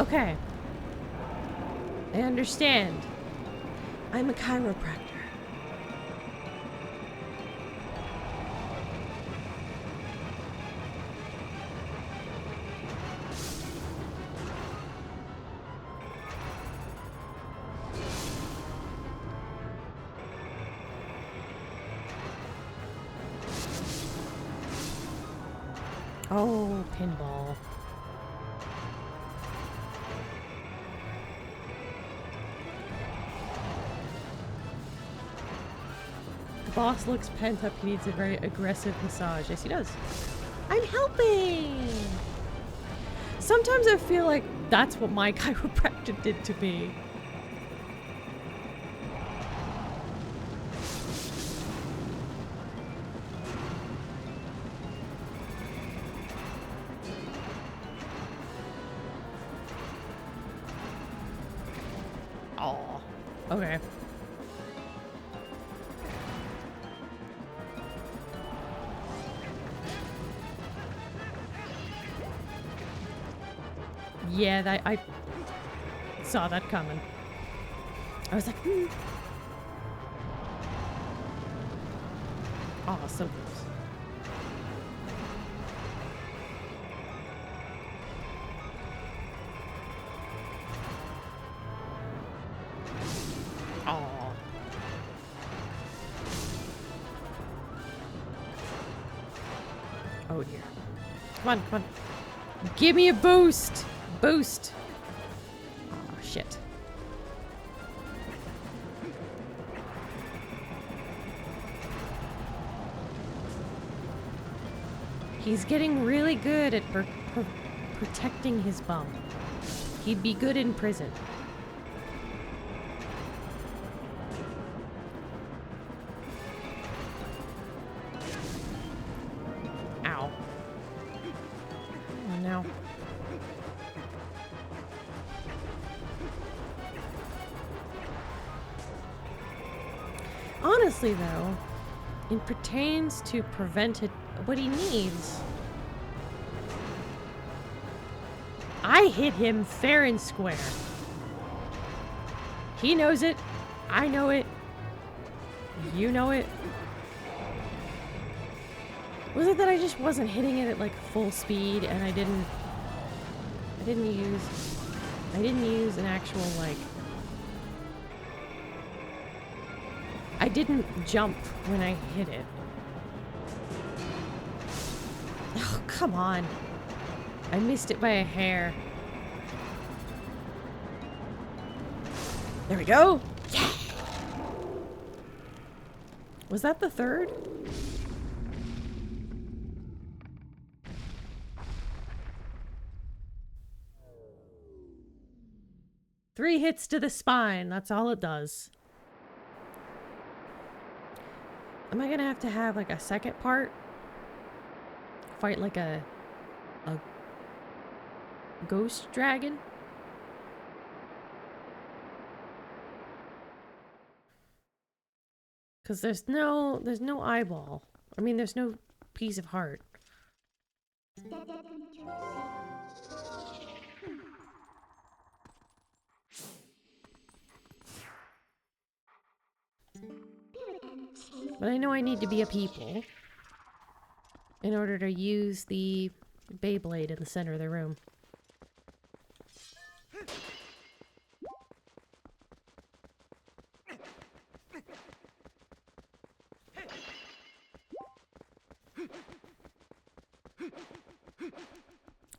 Okay. I understand. I'm a chiropractor. Oh, pinball. The boss looks pent up. He needs a very aggressive massage. Yes, he does. I'm helping! Sometimes I feel like that's what my chiropractor did to me. Oh, okay. Yeah, I saw that coming. I was like, hmm. Oh, so close. Oh. Oh dear. Come on, come on. Give me a boost! Boost! Oh, shit. He's getting really good at protecting his bum. He'd be good in prison. Ow. Oh, no. Honestly, though, it pertains to what he needs. I hit him fair and square. He knows it. I know it. You know it. Was it that I just wasn't hitting it at like full speed and I didn't use an actual like I didn't jump when I hit it. Oh, come on. I missed it by a hair. There we go. Yeah. Was that the third? Three hits to the spine. That's all it does. Am I gonna have like a second part? Fight like a ghost dragon? Cause there's no eyeball. I mean, there's no piece of heart. But I know I need to be a people in order to use the Beyblade in the center of the room.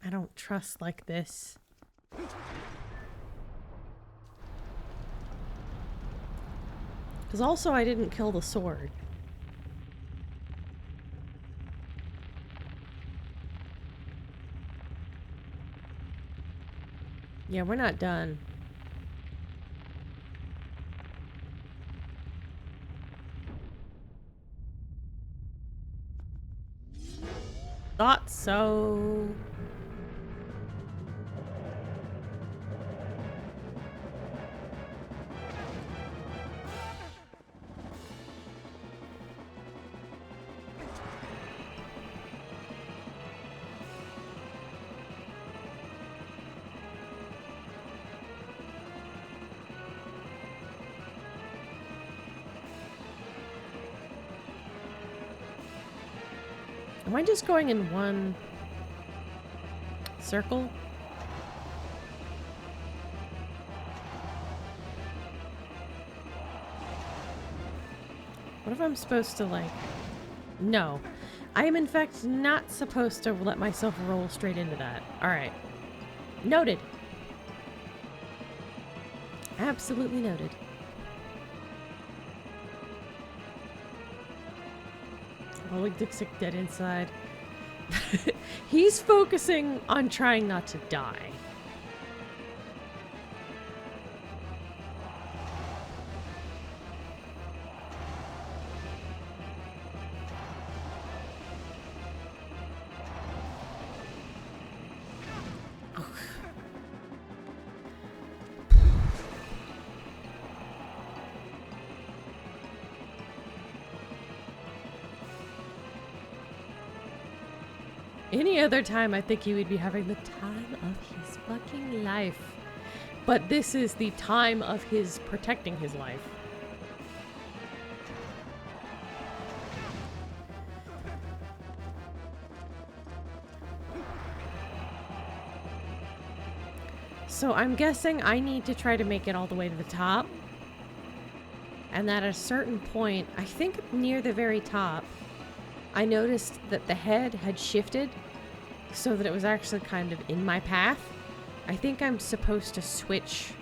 I don't trust like this. Because also I didn't kill the sword. Yeah, we're not done. Thought so. Am I just going in one circle? What if I'm supposed to like... No. I am in fact not supposed to let myself roll straight into that. Alright. Noted. Absolutely noted. Rolling Dixie dead inside. He's focusing on trying not to die. Any other time, I think he would be having the time of his fucking life. But this is the time of his protecting his life. So I'm guessing I need to try to make it all the way to the top. And that at a certain point, I think near the very top, I noticed that the head had shifted so that it was actually kind of in my path. I think I'm supposed to switch.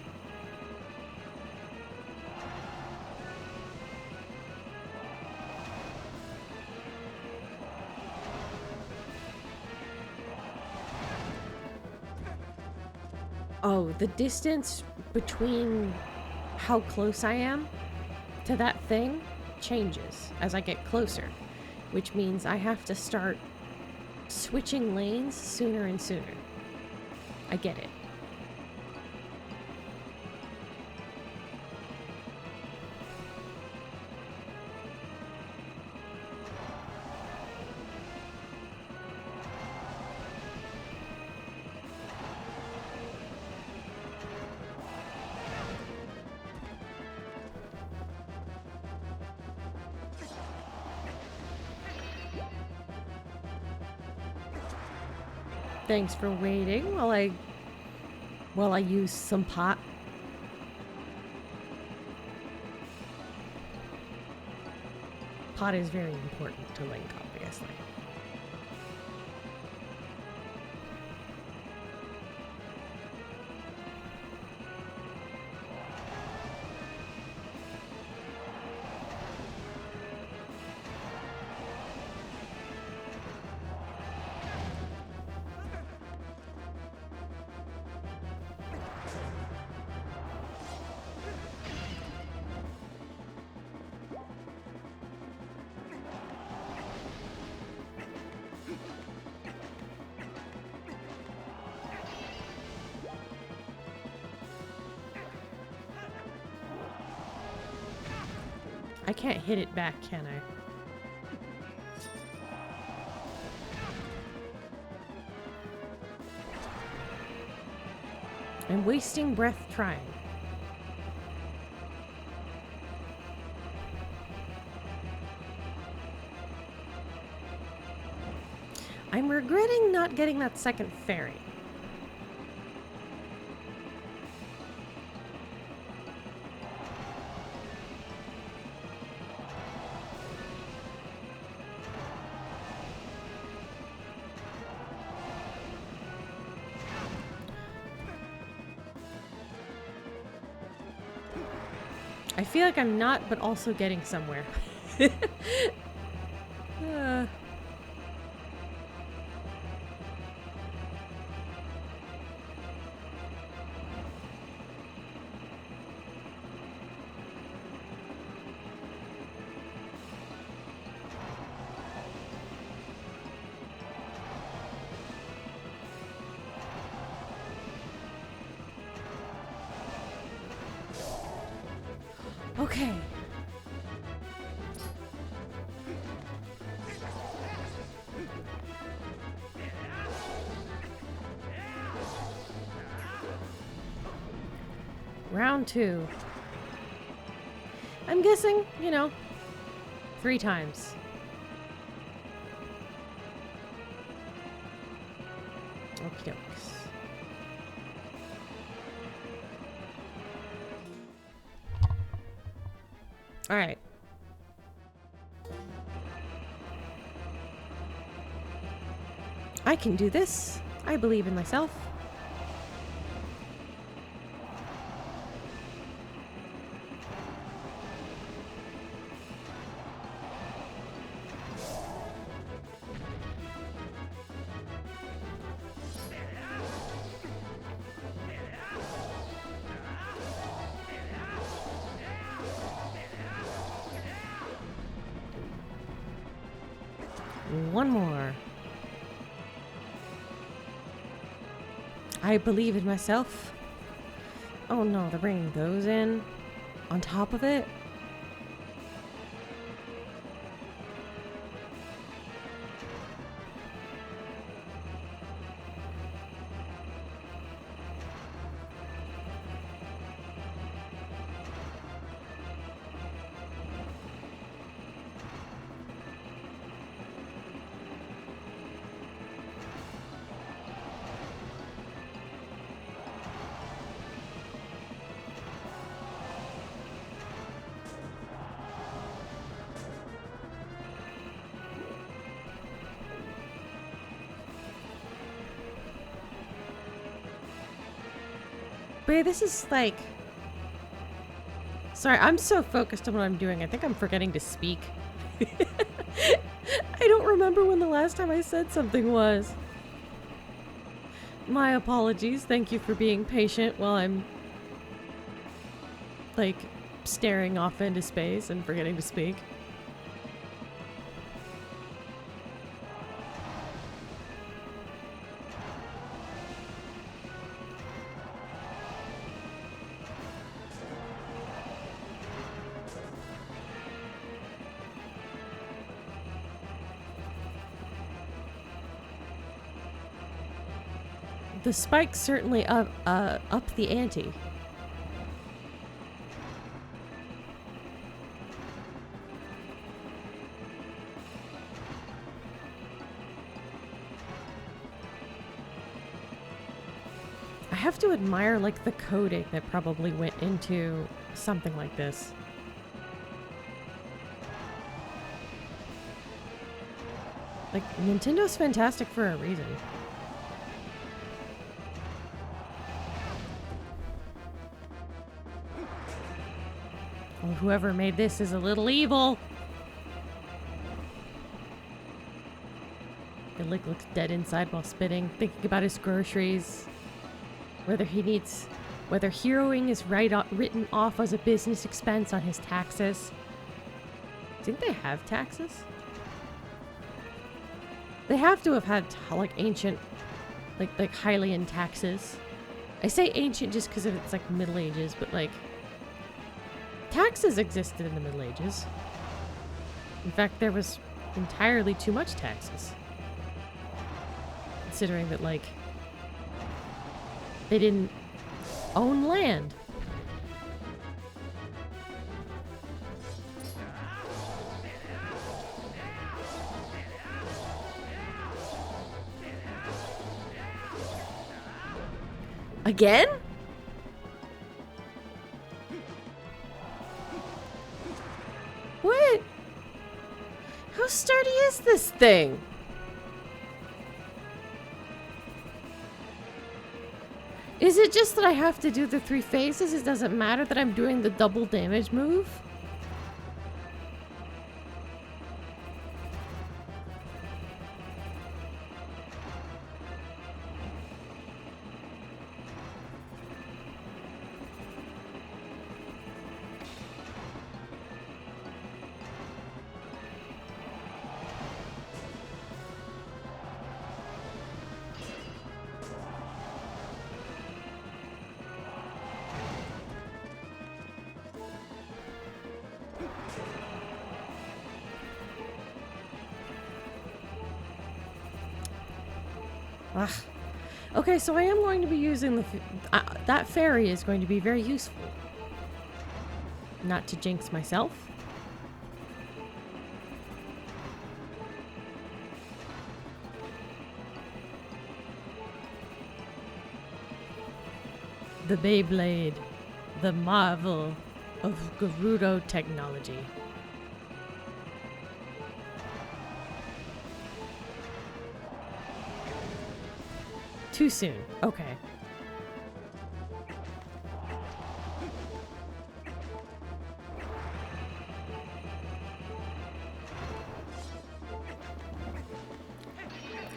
Oh, the distance between how close I am to that thing changes as I get closer, which means I have to start switching lanes sooner and sooner. I get it. Thanks for waiting while I use some pot. Pot is very important to Link, obviously. I can't hit it back, can I? I'm wasting breath trying. I'm regretting not getting that second fairy. I feel like I'm not, but also getting somewhere. uh. Okay. Round 2. I'm guessing, 3 times. Okie dokes. All right. I can do this. I believe in myself. One more. I believe in myself. Oh no, they're bringing those in on top of it. Wait, this is like... Sorry, I'm so focused on what I'm doing. I think I'm forgetting to speak. I don't remember when the last time I said something was. My apologies. Thank you for being patient while I'm like staring off into space and forgetting to speak. The spikes certainly up the ante. I have to admire like the coding that probably went into something like this. Like, Nintendo's fantastic for a reason. Well, whoever made this is a little evil. Lick looks dead inside while spitting, thinking about his groceries. Whether heroing is written off as a business expense on his taxes. Do you think they have taxes? They have to have had like ancient, like Hylian taxes. I say ancient just because it's like Middle Ages, but like taxes existed in the Middle Ages. In fact, there was entirely too much taxes. Considering that like they didn't own land. Again? What? How sturdy is this thing? Is it just that I have to do the 3 phases? It doesn't matter that I'm doing the double damage move? Ugh. Okay, so I am going to be using the... that fairy is going to be very useful. Not to jinx myself. The Beyblade. The marvel of Gerudo technology. Too soon. Okay.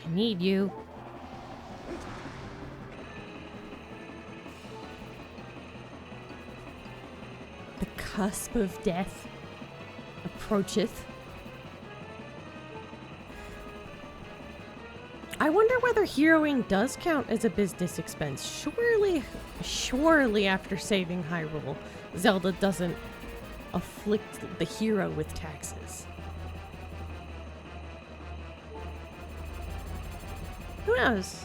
I need you. The cusp of death approacheth. I wonder whether heroing does count as a business expense. Surely after saving Hyrule, Zelda doesn't afflict the hero with taxes. Who knows?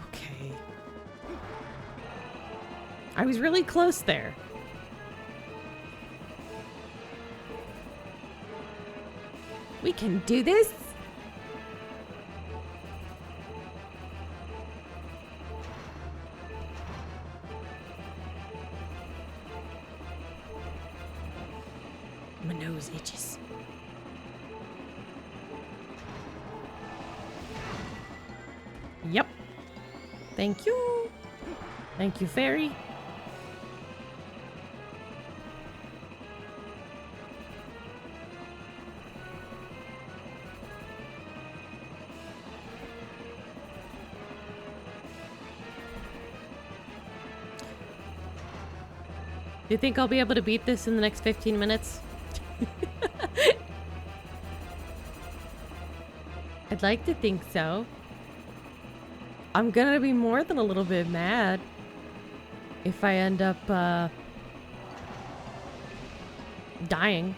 Okay. I was really close there. We can do this. My nose itches. Yep. Thank you. Thank you, fairy. Do you think I'll be able to beat this in the next 15 minutes? I'd like to think so. I'm gonna be more than a little bit mad if I end up dying.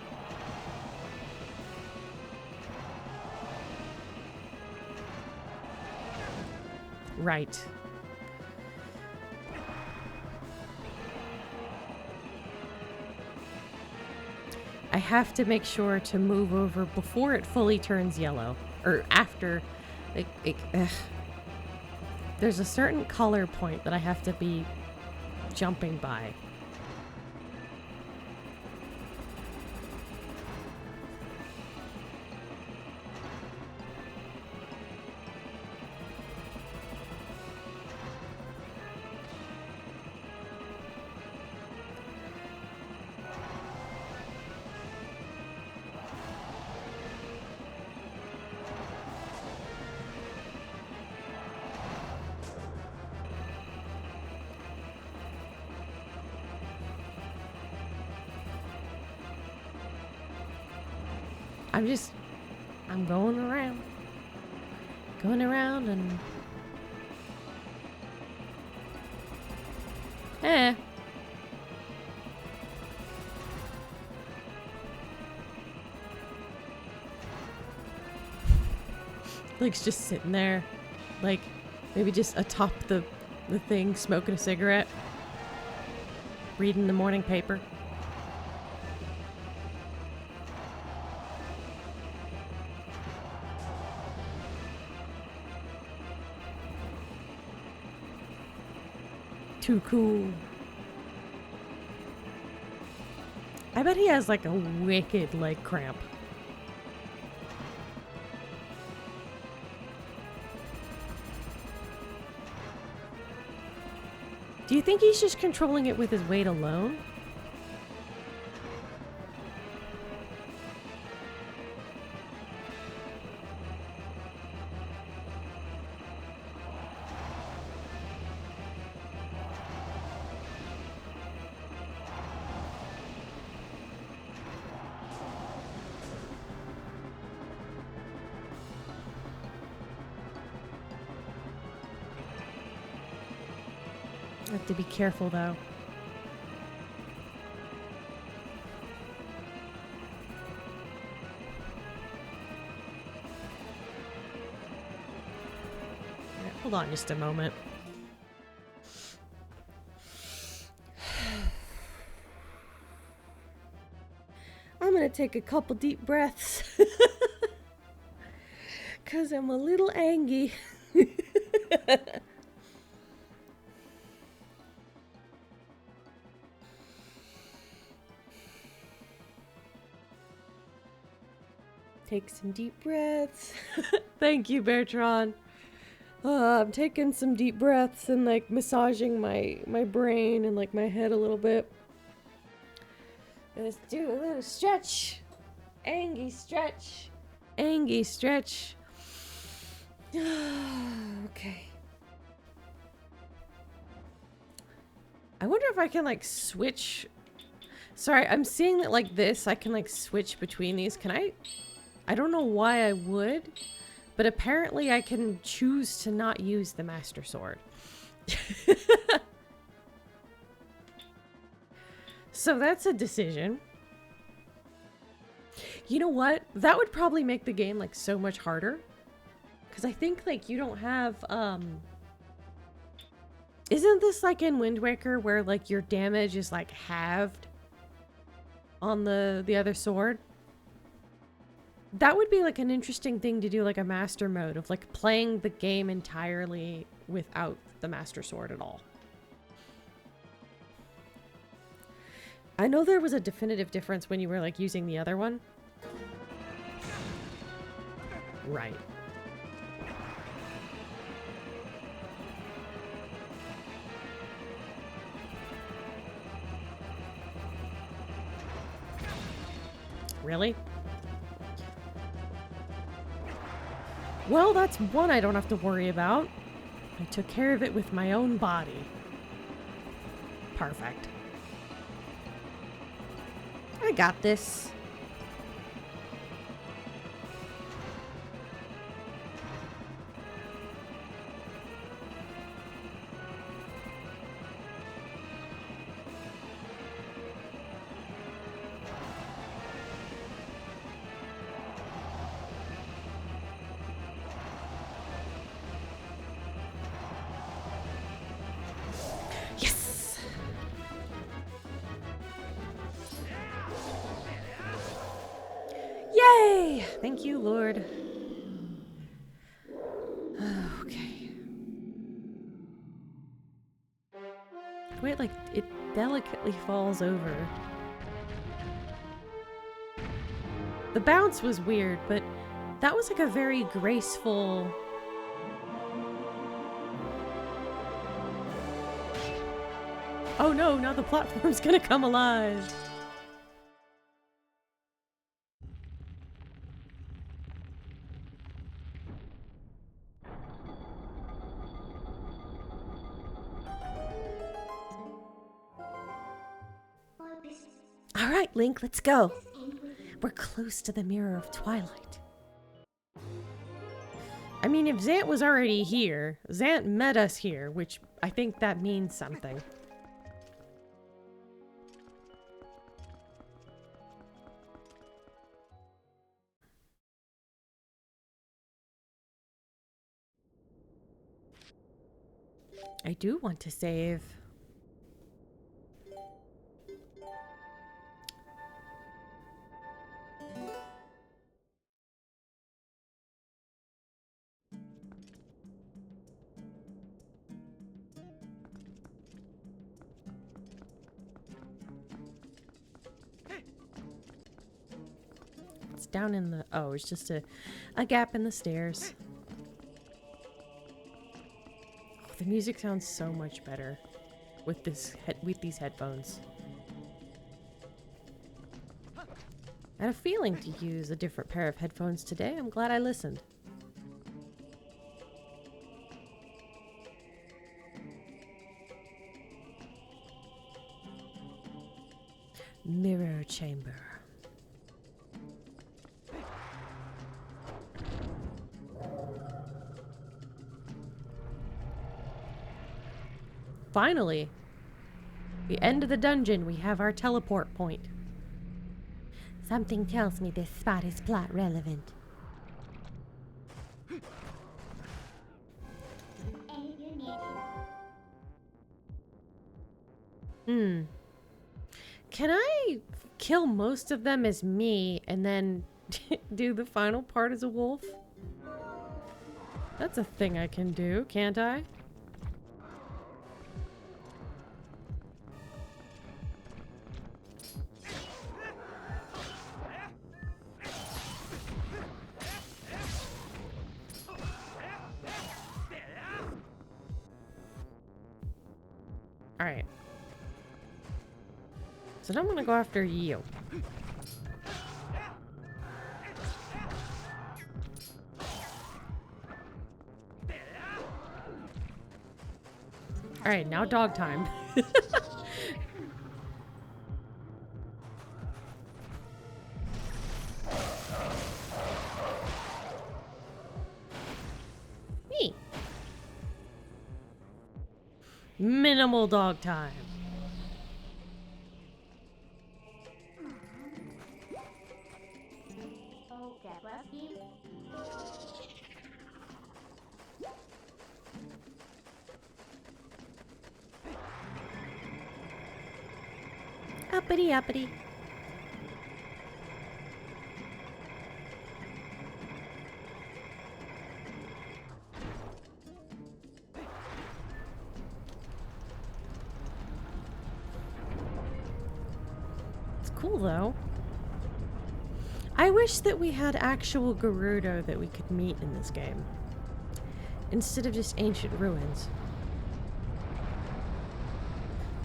Right. I have to make sure to move over before it fully turns yellow. Or after. There's a certain color point that I have to be jumping by. I'm going around. Going around and... Like, just sitting there. Like, maybe just atop the thing, smoking a cigarette. Reading the morning paper. Too cool. I bet he has like a wicked leg cramp. Do you think he's just controlling it with his weight alone? I have to be careful though. Right, hold on just a moment. I'm gonna take a couple deep breaths. 'Cause I'm a little angry. Take some deep breaths. Thank you, Bertrand. I'm taking some deep breaths and like massaging my brain and like my head a little bit. Let's do a little stretch. Angie stretch. Angie stretch. Okay. I wonder if I can like switch. Sorry, I'm seeing that like this, I can like switch between these. Can I? I don't know why I would, but apparently I can choose to not use the Master Sword. So that's a decision. You know what? That would probably make the game like so much harder. Because I think like you don't have, isn't this like in Wind Waker where like your damage is like halved on the other sword? That would be like an interesting thing to do, like a master mode of like playing the game entirely without the Master Sword at all. I know there was a definitive difference when you were like using the other one. Right. Really? Well, that's one I don't have to worry about. I took care of it with my own body. Perfect. I got this. Yay! Thank you, Lord. Okay. Wait, like, it delicately falls over. The bounce was weird, but that was like a very graceful... Oh no, now the platform's gonna come alive! All right, Link, let's go. We're close to the Mirror of Twilight. I mean, if Zant was already here, Zant met us here, which I think that means something. I do want to save. It's down in the... Oh, it's just a gap in the stairs. Oh, the music sounds so much better with these headphones. I had a feeling to use a different pair of headphones today. I'm glad I listened. Mirror chamber. Finally, the end of the dungeon, we have our teleport point. Something tells me this spot is plot relevant. Can I kill most of them as me and then do the final part as a wolf? That's a thing I can do, can't I? Alright. So now I'm gonna go after you. Alright, now dog time. Me. Minimal dog time. Uppity uppity. It's cool though. I wish that we had actual Gerudo that we could meet in this game, instead of just ancient ruins.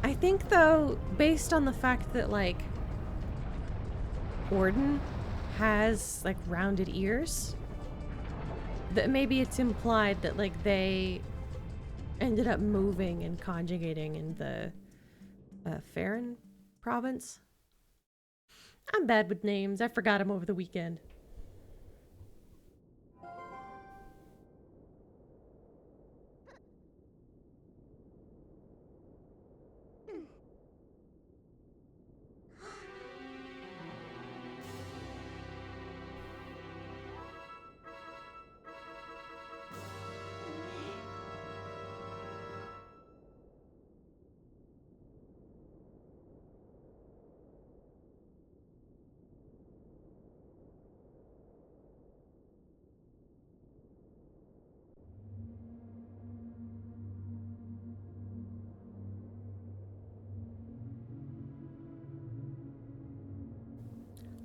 I think though, based on the fact that like Orden has like rounded ears, that maybe it's implied that like they ended up moving and conjugating in the Farron province. I'm bad with names. I forgot them over the weekend.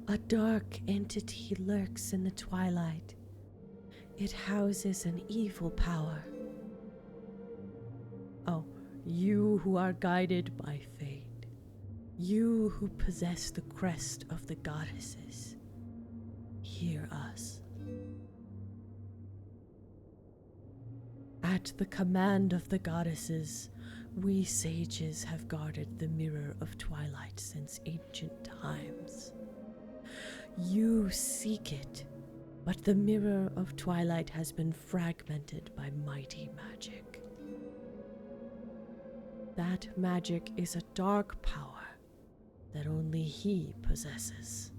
A dark entity lurks in the twilight. It houses an evil power. Oh, you who are guided by fate. You who possess the crest of the goddesses. Hear us. At the command of the goddesses, we sages have guarded the mirror of Twilight since ancient times. You seek it, but the mirror of Twilight has been fragmented by mighty magic. That magic is a dark power that only he possesses.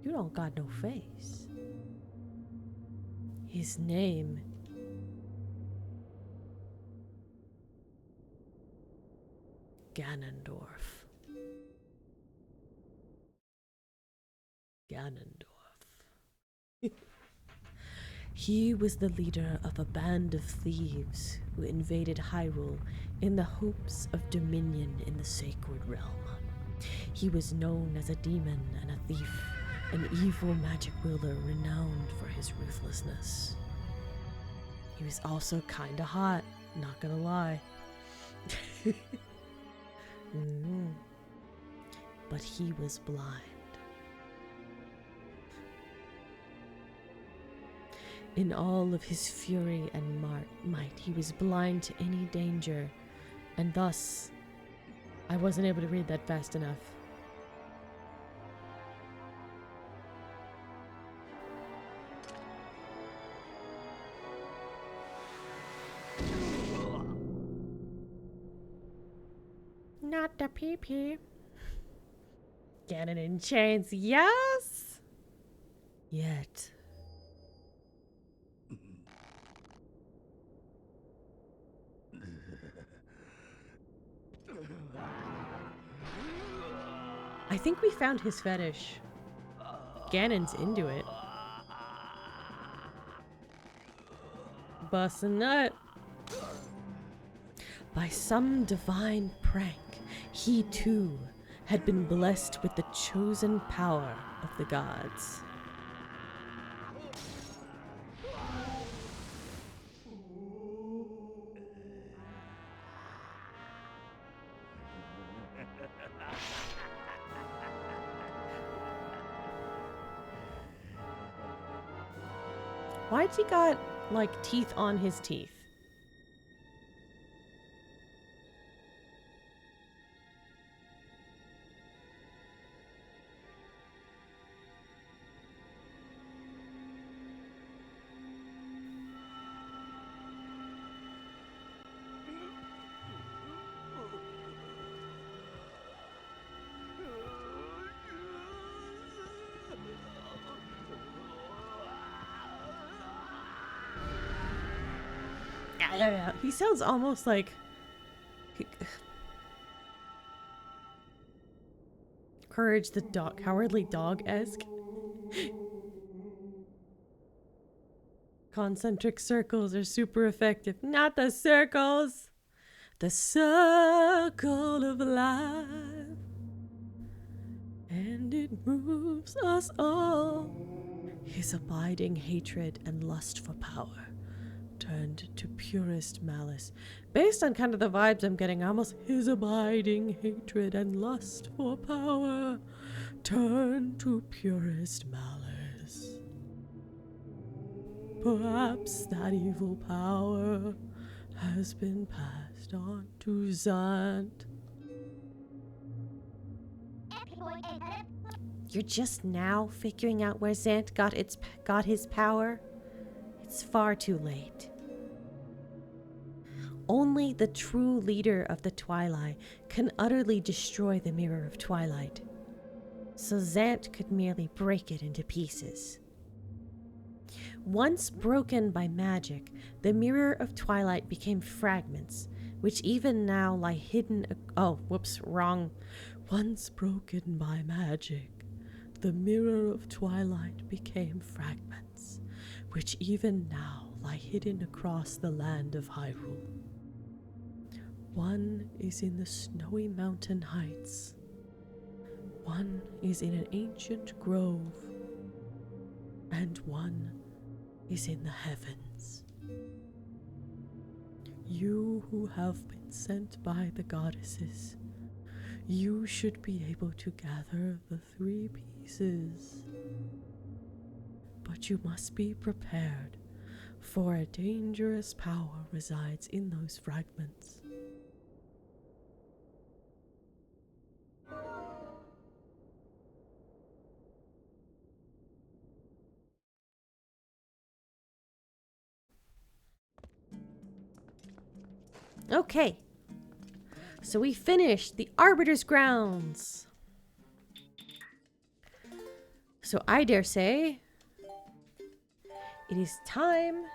You don't got no face. His name Ganondorf. Ganondorf. He was the leader of a band of thieves who invaded Hyrule in the hopes of dominion in the sacred realm. He was known as a demon and a thief, an evil magic wielder renowned for his ruthlessness. He was also kinda hot, not gonna lie. But he was blind. In all of his fury and might, he was blind to any danger, and thus, I wasn't able to read that fast enough. Not the pee-pee. Ganon in chains, yes! Yet. I think we found his fetish. Ganon's into it. bust a nut. By some divine prank, he too had been blessed with the chosen power of the gods. Why'd he got, like, teeth on his teeth? He sounds almost like... Courage the dog, cowardly dog-esque. Concentric circles are super effective. Not the circles! The circle of life. And it moves us all. His abiding hatred and lust for power turned to purest malice. Based on kind of the vibes I'm getting, almost his abiding hatred and lust for power turned to purest malice. Perhaps that evil power has been passed on to Zant. You're just now figuring out where Zant got his power? It's far too late. Only the true leader of the Twilight can utterly destroy the Mirror of Twilight, so Zant could merely break it into pieces. Once broken by magic, the Mirror of Twilight became fragments, which even now lie hidden... Once broken by magic, the Mirror of Twilight became fragments, which even now lie hidden across the land of Hyrule. One is in the snowy mountain heights. One is in an ancient grove. And one is in the heavens. You who have been sent by the goddesses, you should be able to gather the 3 pieces. But you must be prepared, for a dangerous power resides in those fragments. Okay, so we finished the Arbiter's Grounds. So I dare say it is time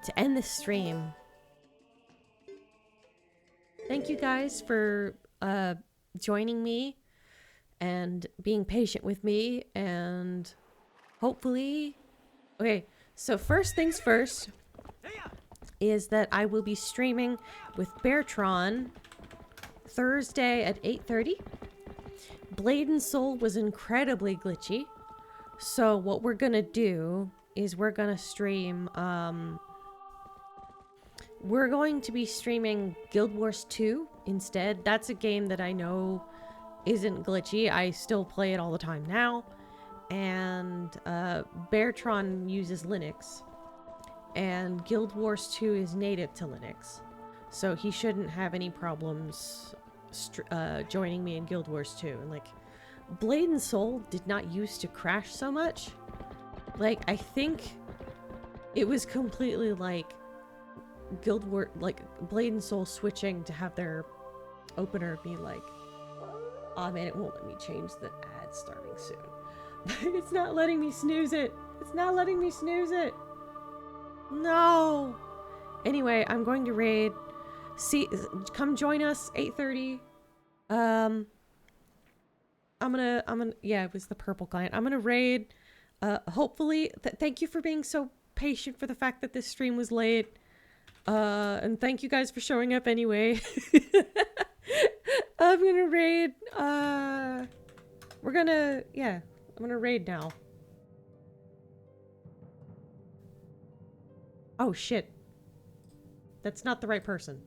to end the stream. Thank you guys for joining me and being patient with me, and hopefully... Okay, so first things first is that I will be streaming with Beartron Thursday at 8:30. Blade and Soul was incredibly glitchy, so what we're gonna do is we're gonna stream, we're going to be streaming Guild Wars 2 instead. That's a game that I know isn't glitchy. I still play it all the time now, and Beartron uses Linux. And Guild Wars 2 is native to Linux, so he shouldn't have any problems joining me in Guild Wars 2. And like, Blade and Soul did not used to crash so much. Like, I think it was completely like Blade and Soul switching to have their opener be like, oh man, it won't let me change the ad starting soon. It's not letting me snooze it. It's not letting me snooze it. No. Anyway, I'm going to raid. Come join us 8:30. I'm gonna yeah, it was the purple client. I'm gonna raid. Hopefully thank you for being so patient for the fact that this stream was late. And thank you guys for showing up anyway. I'm gonna raid, I'm gonna raid now. Oh shit. That's not the right person.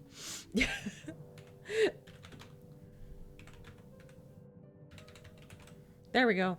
There we go.